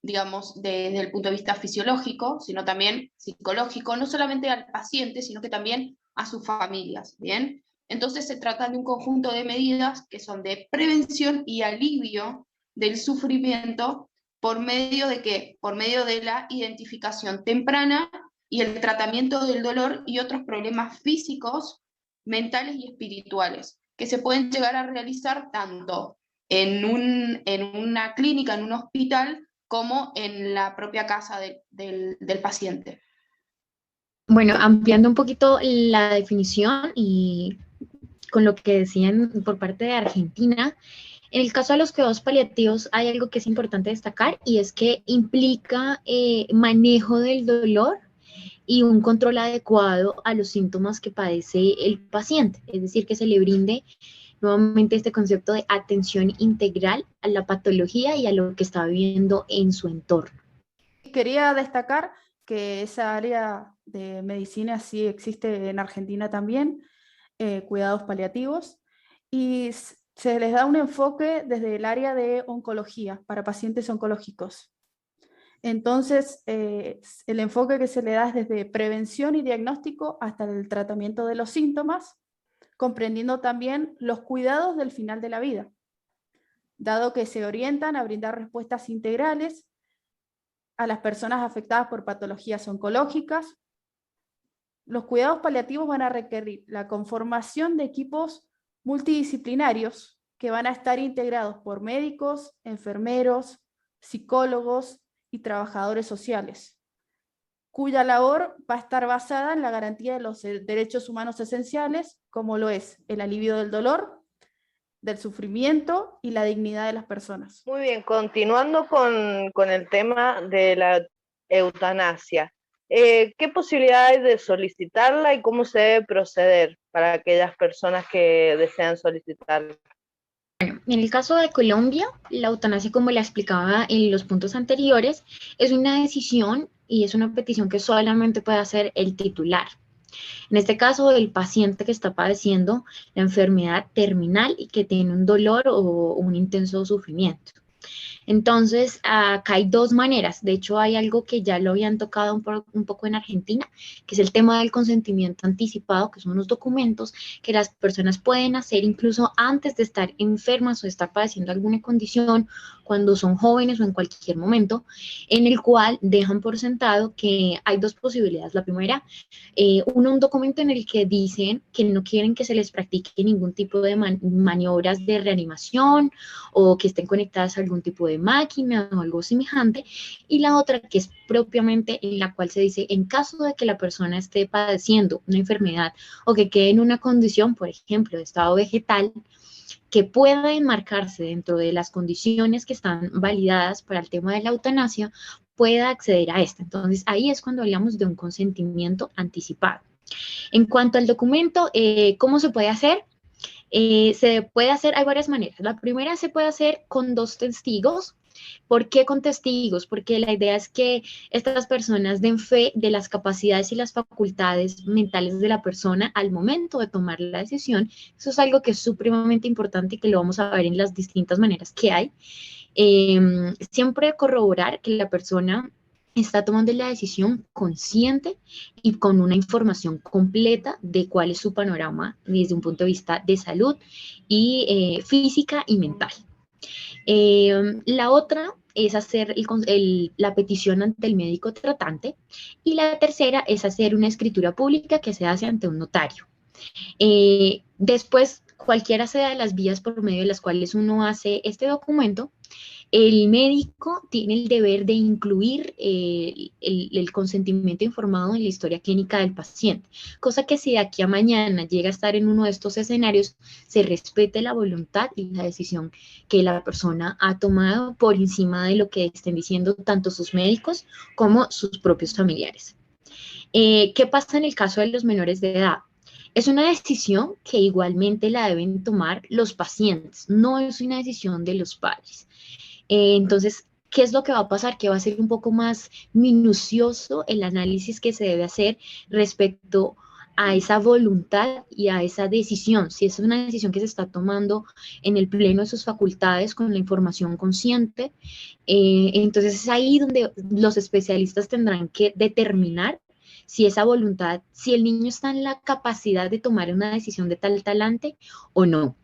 digamos, desde el punto de vista fisiológico, sino también psicológico, no solamente al paciente, sino que también a sus familias, ¿bien? Entonces se trata de un conjunto de medidas que son de prevención y alivio del sufrimiento. ¿Por medio de qué? Por medio de la identificación temprana y el tratamiento del dolor y otros problemas físicos, mentales y espirituales, que se pueden llegar a realizar tanto en una clínica, en un hospital, como en la propia casa del paciente. Bueno, ampliando un poquito la definición y con lo que decían por parte de Argentina, en el caso de los cuidados paliativos hay algo que es importante destacar y es que implica manejo del dolor y un control adecuado a los síntomas que padece el paciente, es decir, que se le brinde nuevamente este concepto de atención integral a la patología y a lo que está viviendo en su entorno. Quería destacar que esa área de medicina sí existe en Argentina también, cuidados paliativos, y se les da un enfoque desde el área de oncología para pacientes oncológicos. Entonces, el enfoque que se le da es desde prevención y diagnóstico hasta el tratamiento de los síntomas, comprendiendo también los cuidados del final de la vida, dado que se orientan a brindar respuestas integrales a las personas afectadas por patologías oncológicas. Los cuidados paliativos van a requerir la conformación de equipos multidisciplinarios que van a estar integrados por médicos, enfermeros, psicólogos y trabajadores sociales, cuya labor va a estar basada en la garantía de los derechos humanos esenciales, como lo es el alivio del dolor, del sufrimiento y la dignidad de las personas. Muy bien, continuando con el tema de la eutanasia. ¿Qué posibilidad hay de solicitarla y cómo se debe proceder para aquellas personas que desean solicitarla? Bueno, en el caso de Colombia, la eutanasia, como la explicaba en los puntos anteriores, es una decisión y es una petición que solamente puede hacer el titular. En este caso, el paciente que está padeciendo la enfermedad terminal y que tiene un dolor o un intenso sufrimiento. Entonces, acá hay dos maneras. De hecho, hay algo que ya lo habían tocado un poco en Argentina, que es el tema del consentimiento anticipado, que son unos documentos que las personas pueden hacer incluso antes de estar enfermas o de estar padeciendo alguna condición, cuando son jóvenes o en cualquier momento, en el cual dejan por sentado que hay dos posibilidades. La primera, un documento en el que dicen que no quieren que se les practique ningún tipo de maniobras de reanimación o que estén conectadas a algún tipo de máquina o algo semejante, y la otra que es propiamente en la cual se dice en caso de que la persona esté padeciendo una enfermedad o que quede en una condición, por ejemplo, de estado vegetal, que pueda enmarcarse dentro de las condiciones que están validadas para el tema de la eutanasia, pueda acceder a esta. Entonces, ahí es cuando hablamos de un consentimiento anticipado. En cuanto al documento, ¿cómo se puede hacer? Se puede hacer, hay varias maneras. La primera se puede hacer con dos testigos, ¿Por qué con testigos? Porque la idea es que estas personas den fe de las capacidades y las facultades mentales de la persona al momento de tomar la decisión. Eso es algo que es supremamente importante y que lo vamos a ver en las distintas maneras que hay. Siempre corroborar que la persona está tomando la decisión consciente y con una información completa de cuál es su panorama desde un punto de vista de salud y física y mental. La otra es hacer la petición ante el médico tratante y la tercera es hacer una escritura pública que se hace ante un notario. Después, cualquiera sea de las vías por medio de las cuales uno hace este documento, el médico tiene el deber de incluir el consentimiento informado en la historia clínica del paciente, cosa que si de aquí a mañana llega a estar en uno de estos escenarios, se respete la voluntad y la decisión que la persona ha tomado por encima de lo que estén diciendo tanto sus médicos como sus propios familiares. ¿Qué pasa en el caso de los menores de edad? Es una decisión que igualmente la deben tomar los pacientes, no es una decisión de los padres. Entonces, ¿qué es lo que va a pasar? Que va a ser un poco más minucioso el análisis que se debe hacer respecto a esa voluntad y a esa decisión. Si es una decisión que se está tomando en el pleno de sus facultades con la información consciente, entonces es ahí donde los especialistas tendrán que determinar si esa voluntad, si el niño está en la capacidad de tomar una decisión de tal talante o no.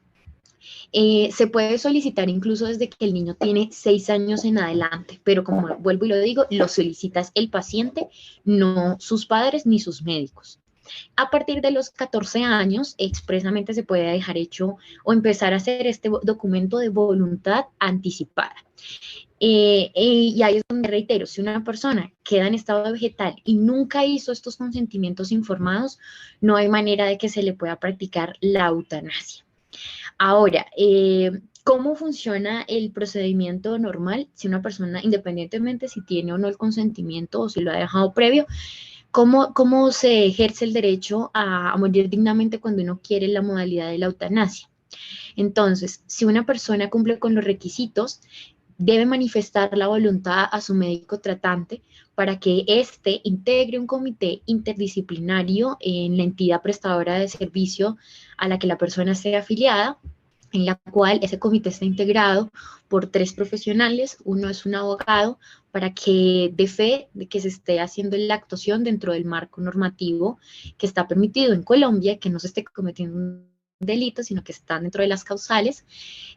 Se puede solicitar incluso desde que el niño tiene 6 años en adelante, pero como vuelvo y lo digo, lo solicitas el paciente, no sus padres ni sus médicos. A partir de los 14 años, expresamente se puede dejar hecho o empezar a hacer este documento de voluntad anticipada. Y ahí es donde reitero, si una persona queda en estado vegetal y nunca hizo estos consentimientos informados, no hay manera de que se le pueda practicar la eutanasia. Ahora, ¿cómo funciona el procedimiento normal? Si una persona, independientemente si tiene o no el consentimiento o si lo ha dejado previo, ¿cómo se ejerce el derecho a morir dignamente cuando uno quiere la modalidad de la eutanasia? Entonces, si una persona cumple con los requisitos, debe manifestar la voluntad a su médico tratante para que éste integre un comité interdisciplinario en la entidad prestadora de servicio a la que la persona esté afiliada, en la cual ese comité está integrado por 3 profesionales. Uno es un abogado para que dé fe de que se esté haciendo la actuación dentro del marco normativo que está permitido en Colombia, que no se esté cometiendo un delito, sino que están dentro de las causales.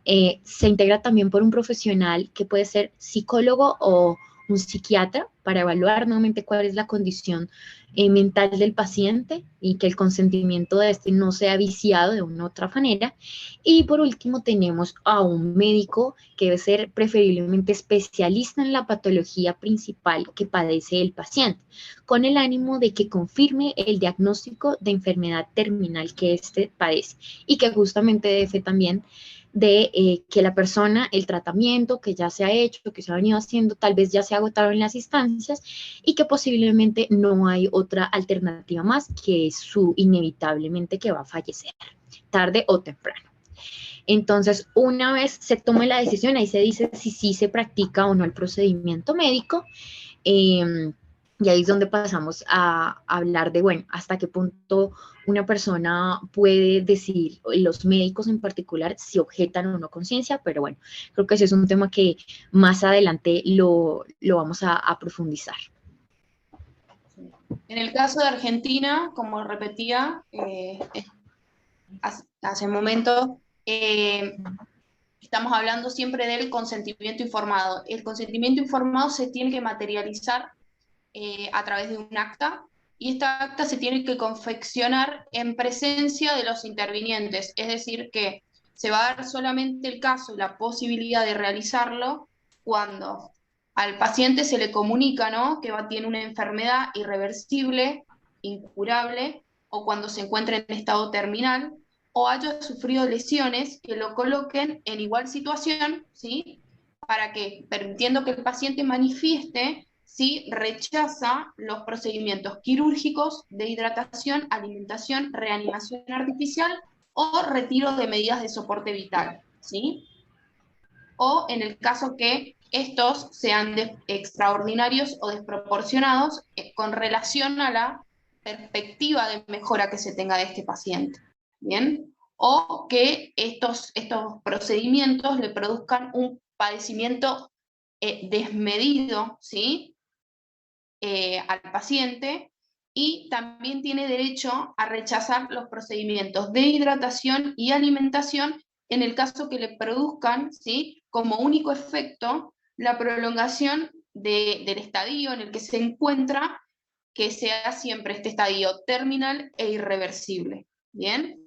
Se integra también por un profesional que puede ser psicólogo o un psiquiatra para evaluar nuevamente cuál es la condición mental del paciente y que el consentimiento de este no sea viciado de una u otra manera. Y por último tenemos a un médico que debe ser preferiblemente especialista en la patología principal que padece el paciente, con el ánimo de que confirme el diagnóstico de enfermedad terminal que éste padece y que justamente debe también de que la persona, el tratamiento que ya se ha hecho, que se ha venido haciendo, tal vez ya se ha agotado en las instancias y que posiblemente no hay otra alternativa más que su inevitablemente que va a fallecer, tarde o temprano. Entonces, una vez se tome la decisión, ahí se dice si sí se practica o no el procedimiento médico. Y ahí es donde pasamos a hablar de, bueno, hasta qué punto una persona puede decir, los médicos en particular, si objetan o no conciencia, pero bueno, creo que ese es un tema que más adelante lo vamos a profundizar. En el caso de Argentina, como repetía hace un momento, estamos hablando siempre del consentimiento informado. El consentimiento informado se tiene que materializar a través de un acta, y esta acta se tiene que confeccionar en presencia de los intervinientes, es decir, que se va a dar solamente el caso y la posibilidad de realizarlo cuando al paciente se le comunica, ¿no?, que tiene una enfermedad irreversible, incurable, o cuando se encuentra en estado terminal, o haya sufrido lesiones que lo coloquen en igual situación, ¿sí?, para que, permitiendo que el paciente manifieste si rechaza los procedimientos quirúrgicos de hidratación, alimentación, reanimación artificial o retiro de medidas de soporte vital, ¿sí? O en el caso que estos sean extraordinarios o desproporcionados con relación a la perspectiva de mejora que se tenga de este paciente, ¿bien? O que estos procedimientos le produzcan un padecimiento desmedido, ¿sí? Al paciente, y también tiene derecho a rechazar los procedimientos de hidratación y alimentación en el caso que le produzcan, ¿sí?, como único efecto la prolongación del estadio en el que se encuentra, que sea siempre este estadio terminal e irreversible. ¿Bien?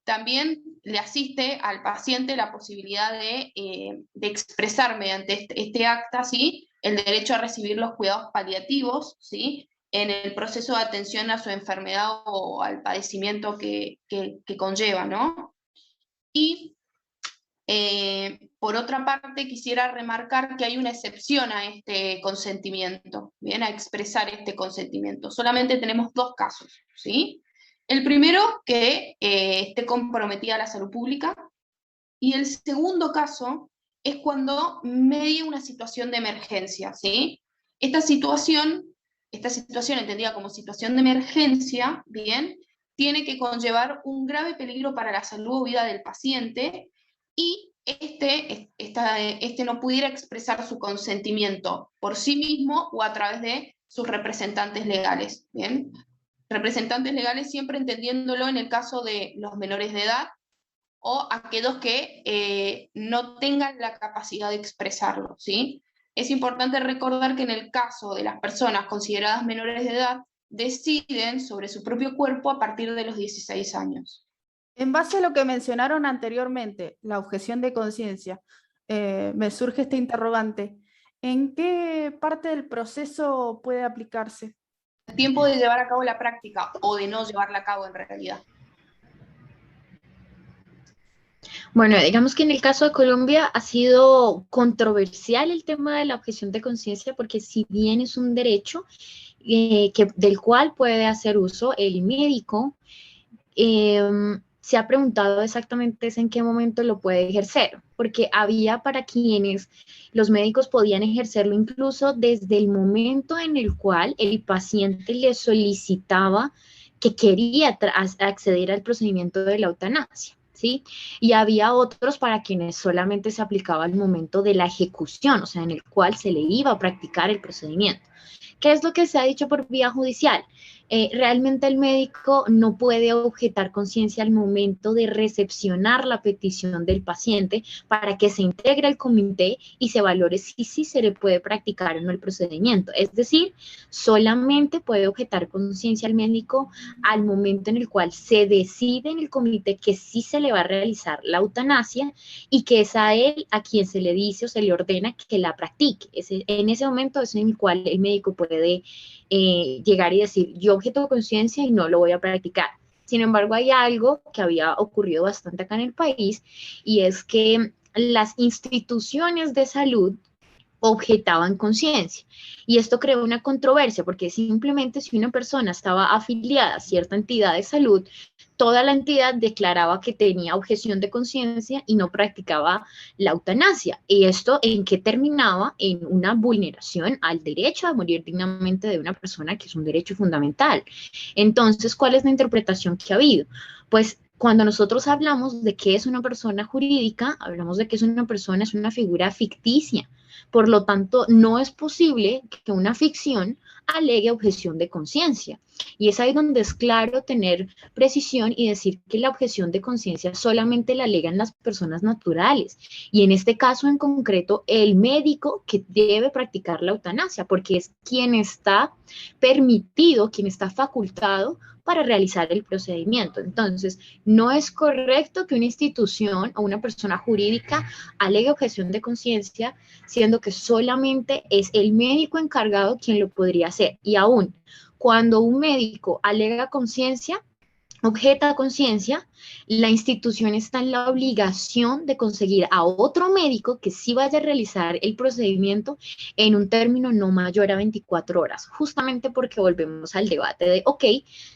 También le asiste al paciente la posibilidad de expresar mediante este acta, ¿sí?, el derecho a recibir los cuidados paliativos, ¿sí?, en el proceso de atención a su enfermedad o al padecimiento que conlleva, ¿no? Y por otra parte, quisiera remarcar que hay una excepción a este consentimiento, ¿bien?, a expresar este consentimiento. Solamente tenemos dos casos, ¿sí? El primero, que esté comprometida la salud pública, y el segundo caso es cuando media una situación de emergencia, ¿sí? Esta situación entendida como situación de emergencia, ¿bien?, tiene que conllevar un grave peligro para la salud o vida del paciente, y este no pudiera expresar su consentimiento por sí mismo o a través de sus representantes legales, ¿bien? Representantes legales siempre entendiéndolo en el caso de los menores de edad o aquellos que no tengan la capacidad de expresarlo, ¿sí? Es importante recordar que en el caso de las personas consideradas menores de edad, deciden sobre su propio cuerpo a partir de los 16 años. En base a lo que mencionaron anteriormente, la objeción de conciencia, me surge esta interrogante. ¿En qué parte del proceso puede aplicarse? El tiempo de llevar a cabo la práctica o de no llevarla a cabo en realidad. Bueno, digamos que en el caso de Colombia ha sido controversial el tema de la objeción de conciencia, porque si bien es un derecho del cual puede hacer uso el médico, se ha preguntado exactamente en qué momento lo puede ejercer, porque había para quienes los médicos podían ejercerlo incluso desde el momento en el cual el paciente le solicitaba que quería acceder al procedimiento de la eutanasia, ¿sí? Y había otros para quienes solamente se aplicaba al momento de la ejecución, o sea, en el cual se le iba a practicar el procedimiento. ¿Qué es lo que se ha dicho por vía judicial? Realmente el médico no puede objetar conciencia al momento de recepcionar la petición del paciente para que se integre al comité y se valore si sí se le puede practicar o no el procedimiento. Es decir, solamente puede objetar conciencia al médico al momento en el cual se decide en el comité que sí se le va a realizar la eutanasia y que es a él a quien se le dice o se le ordena que la practique. En ese momento es en el cual el médico puede llegar y decir, yo objeto conciencia y no lo voy a practicar. Sin embargo, hay algo que había ocurrido bastante acá en el país, y es que las instituciones de salud objetaban conciencia. Y esto creó una controversia, porque simplemente si una persona estaba afiliada a cierta entidad de salud, toda la entidad declaraba que tenía objeción de conciencia y no practicaba la eutanasia. ¿Y esto en qué terminaba? En una vulneración al derecho a morir dignamente de una persona, que es un derecho fundamental. Entonces, ¿cuál es la interpretación que ha habido? Pues cuando nosotros hablamos de qué es una persona jurídica, hablamos de que es una figura ficticia. Por lo tanto, no es posible que una ficción alegue objeción de conciencia. Y es ahí donde es claro tener precisión y decir que la objeción de conciencia solamente la alegan las personas naturales. Y en este caso en concreto, el médico que debe practicar la eutanasia, porque es quien está permitido, quien está facultado para realizar el procedimiento. Entonces, no es correcto que una institución o una persona jurídica alegue objeción de conciencia, siendo que solamente es el médico encargado quien lo podría hacer. Y aún, cuando un médico alega conciencia, objeta conciencia, la institución está en la obligación de conseguir a otro médico que sí vaya a realizar el procedimiento en un término no mayor a 24 horas, justamente porque volvemos al debate de, ok,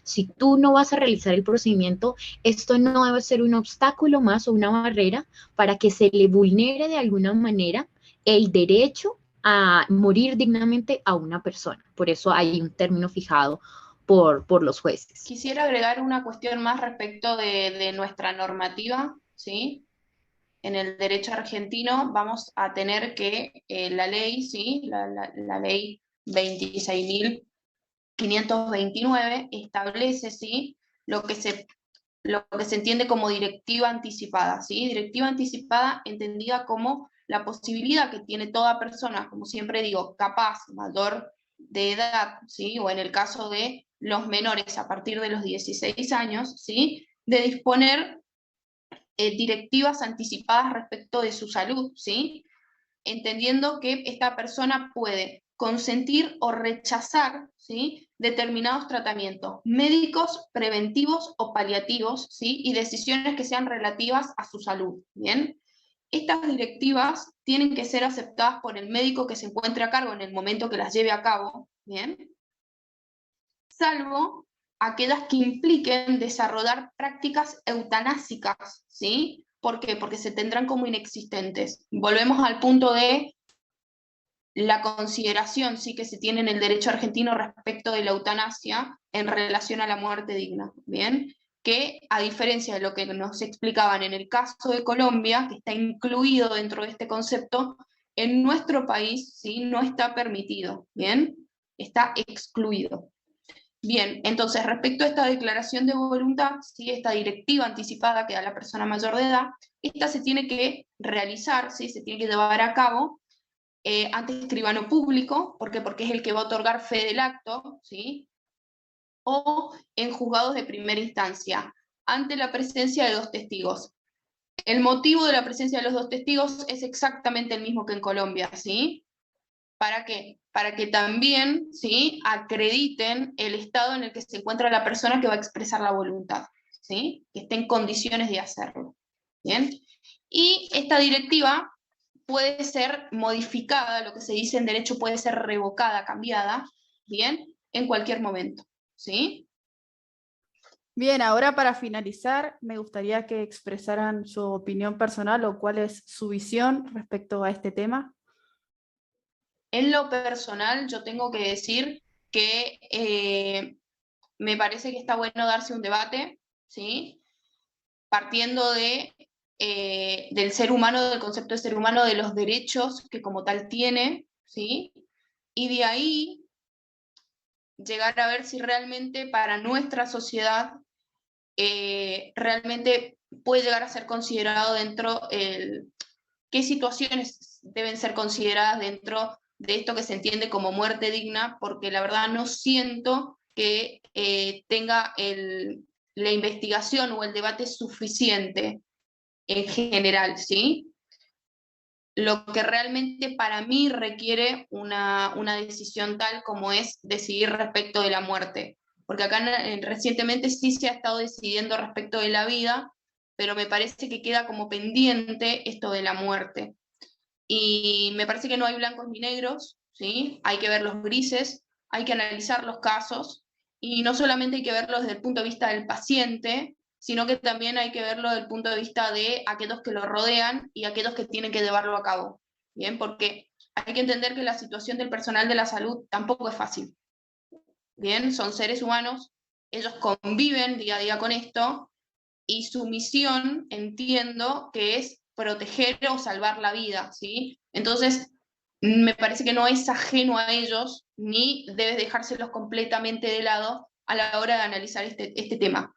si tú no vas a realizar el procedimiento, esto no debe ser un obstáculo más o una barrera para que se le vulnere de alguna manera el derecho a morir dignamente a una persona. Por eso hay un término fijado por los jueces. Quisiera agregar una cuestión más respecto de nuestra normativa, ¿sí? En el derecho argentino vamos a tener que la ley, ¿sí? La ley 26.529 establece, ¿sí? Lo que se entiende como directiva anticipada, ¿sí? Directiva anticipada entendida como la posibilidad que tiene toda persona, como siempre digo, capaz, mayor de edad, ¿sí? O en el caso de los menores a partir de los 16 años, ¿sí? De disponer directivas anticipadas respecto de su salud, ¿sí? Entendiendo que esta persona puede consentir o rechazar, ¿sí? Determinados tratamientos médicos, preventivos o paliativos, ¿sí? Y decisiones que sean relativas a su salud, ¿bien? Estas directivas tienen que ser aceptadas por el médico que se encuentre a cargo en el momento que las lleve a cabo, ¿bien? Salvo aquellas que impliquen desarrollar prácticas eutanásicas, ¿sí? ¿Por qué? Porque se tendrán como inexistentes. Volvemos al punto de la consideración, sí, que se tiene en el derecho argentino respecto de la eutanasia en relación a la muerte digna, ¿bien? Que a diferencia de lo que nos explicaban en el caso de Colombia, que está incluido dentro de este concepto, en nuestro país, ¿sí? No está permitido, ¿bien? Está excluido. Bien, entonces respecto a esta declaración de voluntad, ¿sí? Esta directiva anticipada que da la persona mayor de edad, esta se tiene que realizar, ¿sí? Se tiene que llevar a cabo ante escribano público, ¿por qué? Porque es el que va a otorgar fe del acto, ¿sí? O en juzgados de primera instancia, ante la presencia de 2 testigos. El motivo de la presencia de los 2 testigos es exactamente el mismo que en Colombia, ¿sí? ¿Para qué? Para que también, ¿sí? Acrediten el estado en el que se encuentra la persona que va a expresar la voluntad, ¿sí? Que esté en condiciones de hacerlo, ¿bien? Y esta directiva puede ser modificada, lo que se dice en derecho puede ser revocada, cambiada, ¿bien? En cualquier momento, ¿sí? Bien, ahora para finalizar, me gustaría que expresaran su opinión personal o cuál es su visión respecto a este tema. En lo personal, yo tengo que decir que me parece que está bueno darse un debate, ¿sí? Partiendo del ser humano, del concepto de ser humano, de los derechos que como tal tiene, ¿sí? Y de ahí llegar a ver si realmente para nuestra sociedad realmente puede llegar a ser considerado dentro, qué situaciones deben ser consideradas dentro de esto que se entiende como muerte digna, porque la verdad no siento que tenga la investigación o el debate suficiente en general, ¿sí? Lo que realmente para mí requiere una decisión tal como es decidir respecto de la muerte. Porque acá recientemente sí se ha estado decidiendo respecto de la vida, pero me parece que queda como pendiente esto de la muerte. Y me parece que no hay blancos ni negros, ¿sí? Hay que ver los grises, hay que analizar los casos, y no solamente hay que verlo desde el punto de vista del paciente, sino que también hay que verlo desde el punto de vista de aquellos que lo rodean y aquellos que tienen que llevarlo a cabo, ¿bien? Porque hay que entender que la situación del personal de la salud tampoco es fácil, ¿bien? Son seres humanos, ellos conviven día a día con esto, y su misión, entiendo, que es proteger o salvar la vida, ¿sí? Entonces, me parece que no es ajeno a ellos, ni debes dejárselos completamente de lado a la hora de analizar este tema.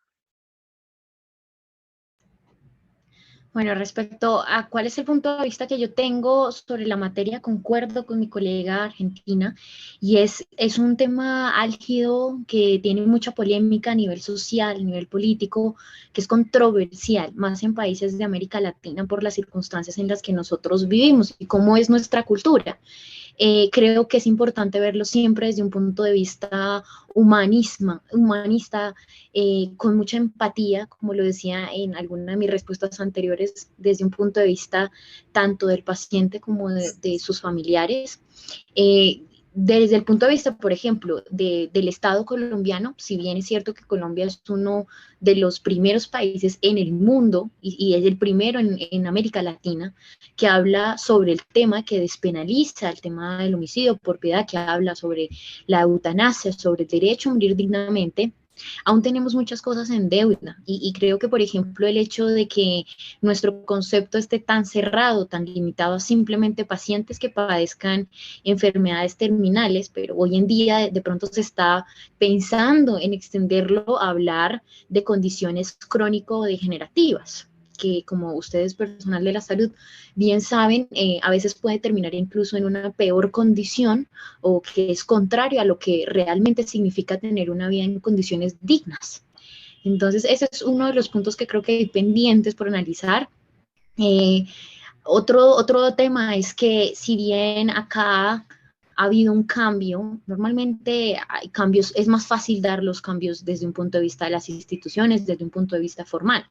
Bueno, respecto a cuál es el punto de vista que yo tengo sobre la materia, concuerdo con mi colega argentina, y es un tema álgido que tiene mucha polémica a nivel social, a nivel político, que es controversial, más en países de América Latina por las circunstancias en las que nosotros vivimos y cómo es nuestra cultura. Creo que es importante verlo siempre desde un punto de vista humanista, con mucha empatía, como lo decía en alguna de mis respuestas anteriores, desde un punto de vista tanto del paciente como de sus familiares. desde el punto de vista, por ejemplo, del Estado colombiano, si bien es cierto que Colombia es uno de los primeros países en el mundo y es el primero en América Latina que habla sobre el tema, que despenaliza el tema del homicidio por piedad, que habla sobre la eutanasia, sobre el derecho a morir dignamente, aún tenemos muchas cosas en deuda y creo que, por ejemplo, el hecho de que nuestro concepto esté tan cerrado, tan limitado a simplemente pacientes que padezcan enfermedades terminales, pero hoy en día de pronto se está pensando en extenderlo a hablar de condiciones crónico-degenerativas, que como ustedes, personal de la salud, bien saben, a veces puede terminar incluso en una peor condición o que es contrario a lo que realmente significa tener una vida en condiciones dignas. Entonces, ese es uno de los puntos que creo que hay pendientes por analizar. Otro tema es que si bien acá ha habido un cambio, normalmente hay cambios, es más fácil dar los cambios desde un punto de vista de las instituciones, desde un punto de vista formal,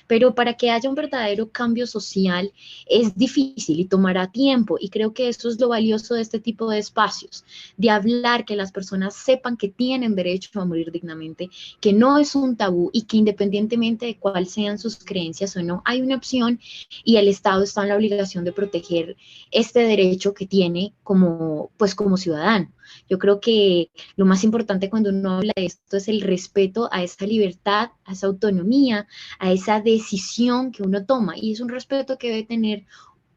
pero para que haya un verdadero cambio social es difícil y tomará tiempo, y creo que eso es lo valioso de este tipo de espacios, de hablar, que las personas sepan que tienen derecho a morir dignamente, que no es un tabú y que independientemente de cuáles sean sus creencias o no, hay una opción y el Estado está en la obligación de proteger este derecho que tiene como ciudadano. Yo creo que lo más importante cuando uno habla de esto es el respeto a esa libertad, a esa autonomía, a esa decisión que uno toma, y es un respeto que debe tener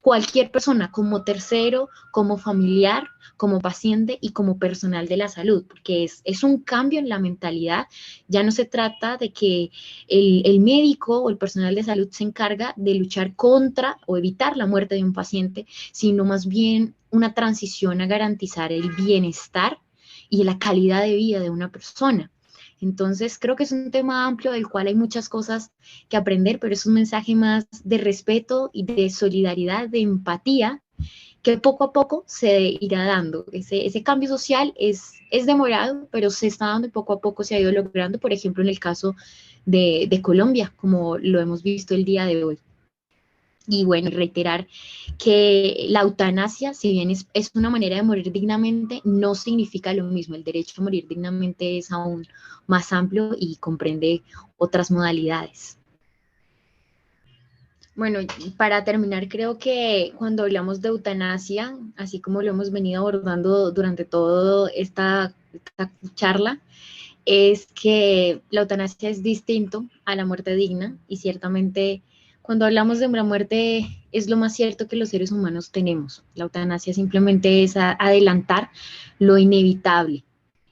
cualquier persona, como tercero, como familiar, como paciente y como personal de la salud, porque es un cambio en la mentalidad. Ya no se trata de que el médico o el personal de salud se encarga de luchar contra o evitar la muerte de un paciente, sino más bien una transición a garantizar el bienestar y la calidad de vida de una persona. Entonces, creo que es un tema amplio del cual hay muchas cosas que aprender, pero es un mensaje más de respeto y de solidaridad, de empatía, que poco a poco se irá dando. Ese cambio social es demorado, pero se está dando y poco a poco se ha ido logrando, por ejemplo, en el caso de Colombia, como lo hemos visto el día de hoy. Y bueno, reiterar que la eutanasia, si bien es una manera de morir dignamente, no significa lo mismo. El derecho a morir dignamente es aún más amplio y comprende otras modalidades. Bueno, para terminar, creo que cuando hablamos de eutanasia, así como lo hemos venido abordando durante toda esta charla, es que la eutanasia es distinto a la muerte digna, y ciertamente cuando hablamos de una muerte es lo más cierto que los seres humanos tenemos. La eutanasia simplemente es adelantar lo inevitable,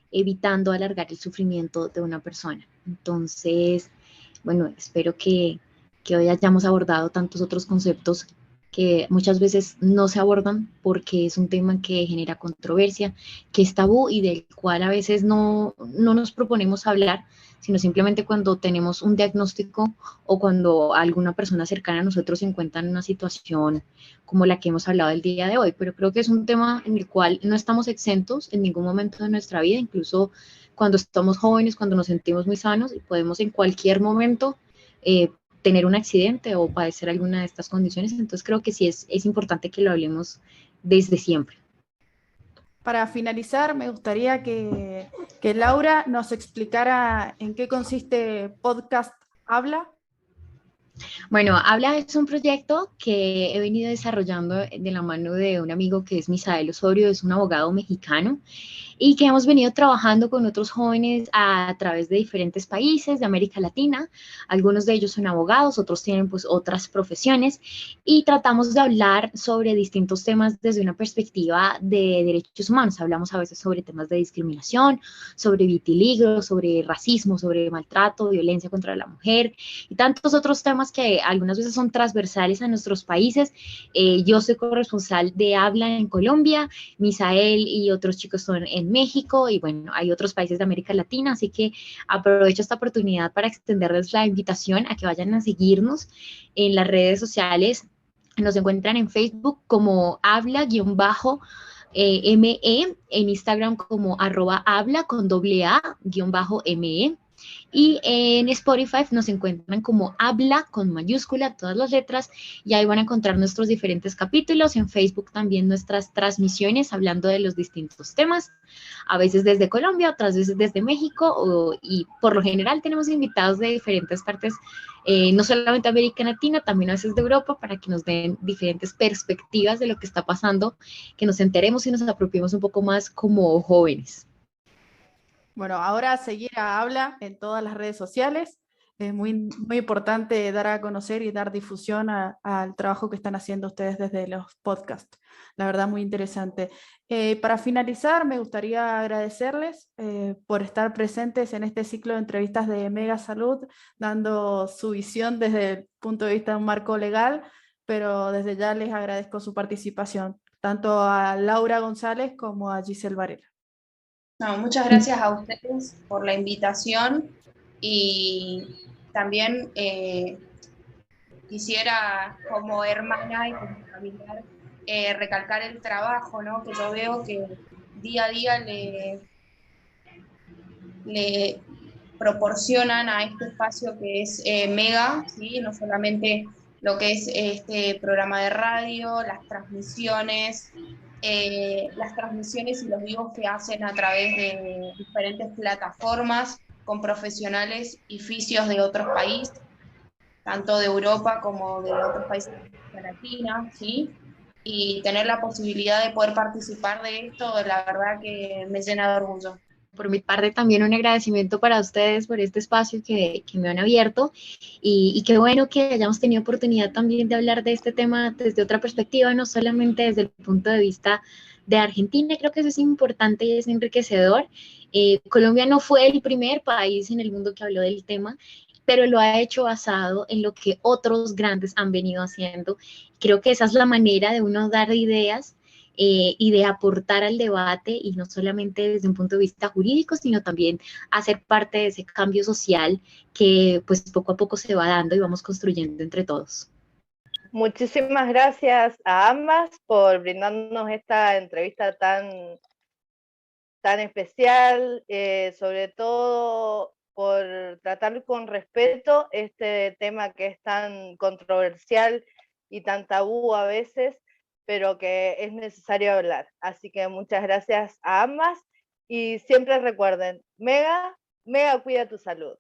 evitando alargar el sufrimiento de una persona. Entonces, bueno, espero que hoy hayamos abordado tantos otros conceptos que muchas veces no se abordan porque es un tema que genera controversia, que es tabú y del cual a veces no nos proponemos hablar, sino simplemente cuando tenemos un diagnóstico o cuando alguna persona cercana a nosotros se encuentra en una situación como la que hemos hablado el día de hoy. Pero creo que es un tema en el cual no estamos exentos en ningún momento de nuestra vida, incluso cuando estamos jóvenes, cuando nos sentimos muy sanos, y podemos en cualquier momento tener un accidente o padecer alguna de estas condiciones. Entonces creo que sí es importante que lo hablemos desde siempre. Para finalizar, me gustaría que Laura nos explicara en qué consiste Podcast Habla. Bueno, Habla es un proyecto que he venido desarrollando de la mano de un amigo que es Misael Osorio, es un abogado mexicano, y que hemos venido trabajando con otros jóvenes a través de diferentes países de América Latina. Algunos de ellos son abogados, otros tienen pues otras profesiones, y tratamos de hablar sobre distintos temas desde una perspectiva de derechos humanos. Hablamos a veces sobre temas de discriminación, sobre vitiligro, sobre racismo, sobre maltrato, violencia contra la mujer y tantos otros temas que algunas veces son transversales a nuestros países. Yo soy corresponsal de Habla en Colombia, Misael y otros chicos son en México, y bueno, hay otros países de América Latina, así que aprovecho esta oportunidad para extenderles la invitación a que vayan a seguirnos en las redes sociales. Nos encuentran en Facebook como habla-me, en Instagram como @habla_me, Y en Spotify nos encuentran como Habla con mayúscula, todas las letras, y ahí van a encontrar nuestros diferentes capítulos. En Facebook también nuestras transmisiones hablando de los distintos temas, a veces desde Colombia, otras veces desde México, y por lo general tenemos invitados de diferentes partes, no solamente de América Latina, también a veces de Europa, para que nos den diferentes perspectivas de lo que está pasando, que nos enteremos y nos apropiemos un poco más como jóvenes. Bueno, ahora seguir a Habla en todas las redes sociales. Es muy importante dar a conocer y dar difusión al trabajo que están haciendo ustedes desde los podcasts. La verdad, muy interesante. Para finalizar, me gustaría agradecerles por estar presentes en este ciclo de entrevistas de Mega Salud, dando su visión desde el punto de vista de un marco legal, pero desde ya les agradezco su participación, tanto a Laura González como a Giselle Varela. No, muchas gracias a ustedes por la invitación y también quisiera como hermana y como familiar recalcar el trabajo, ¿no? Que yo veo que día a día le proporcionan a este espacio que es Mega, ¿sí? No solamente lo que es este programa de radio, las transmisiones y los vivos que hacen a través de diferentes plataformas con profesionales y fisios de otros países, tanto de Europa como de otros países de América Latina, ¿sí? Y tener la posibilidad de poder participar de esto, la verdad que me llena de orgullo. Por mi parte también un agradecimiento para ustedes por este espacio que me han abierto, y qué bueno que hayamos tenido oportunidad también de hablar de este tema desde otra perspectiva, no solamente desde el punto de vista de Argentina. Creo que eso es importante y es enriquecedor. Colombia no fue el primer país en el mundo que habló del tema, pero lo ha hecho basado en lo que otros grandes han venido haciendo. Creo que esa es la manera de uno dar ideas y de aportar al debate, y no solamente desde un punto de vista jurídico, sino también hacer parte de ese cambio social que pues poco a poco se va dando y vamos construyendo entre todos. Muchísimas gracias a ambas por brindarnos esta entrevista tan especial, sobre todo por tratar con respeto este tema que es tan controversial y tan tabú a veces, pero que es necesario hablar. Así que muchas gracias a ambas y siempre recuerden, Mega cuida tu salud.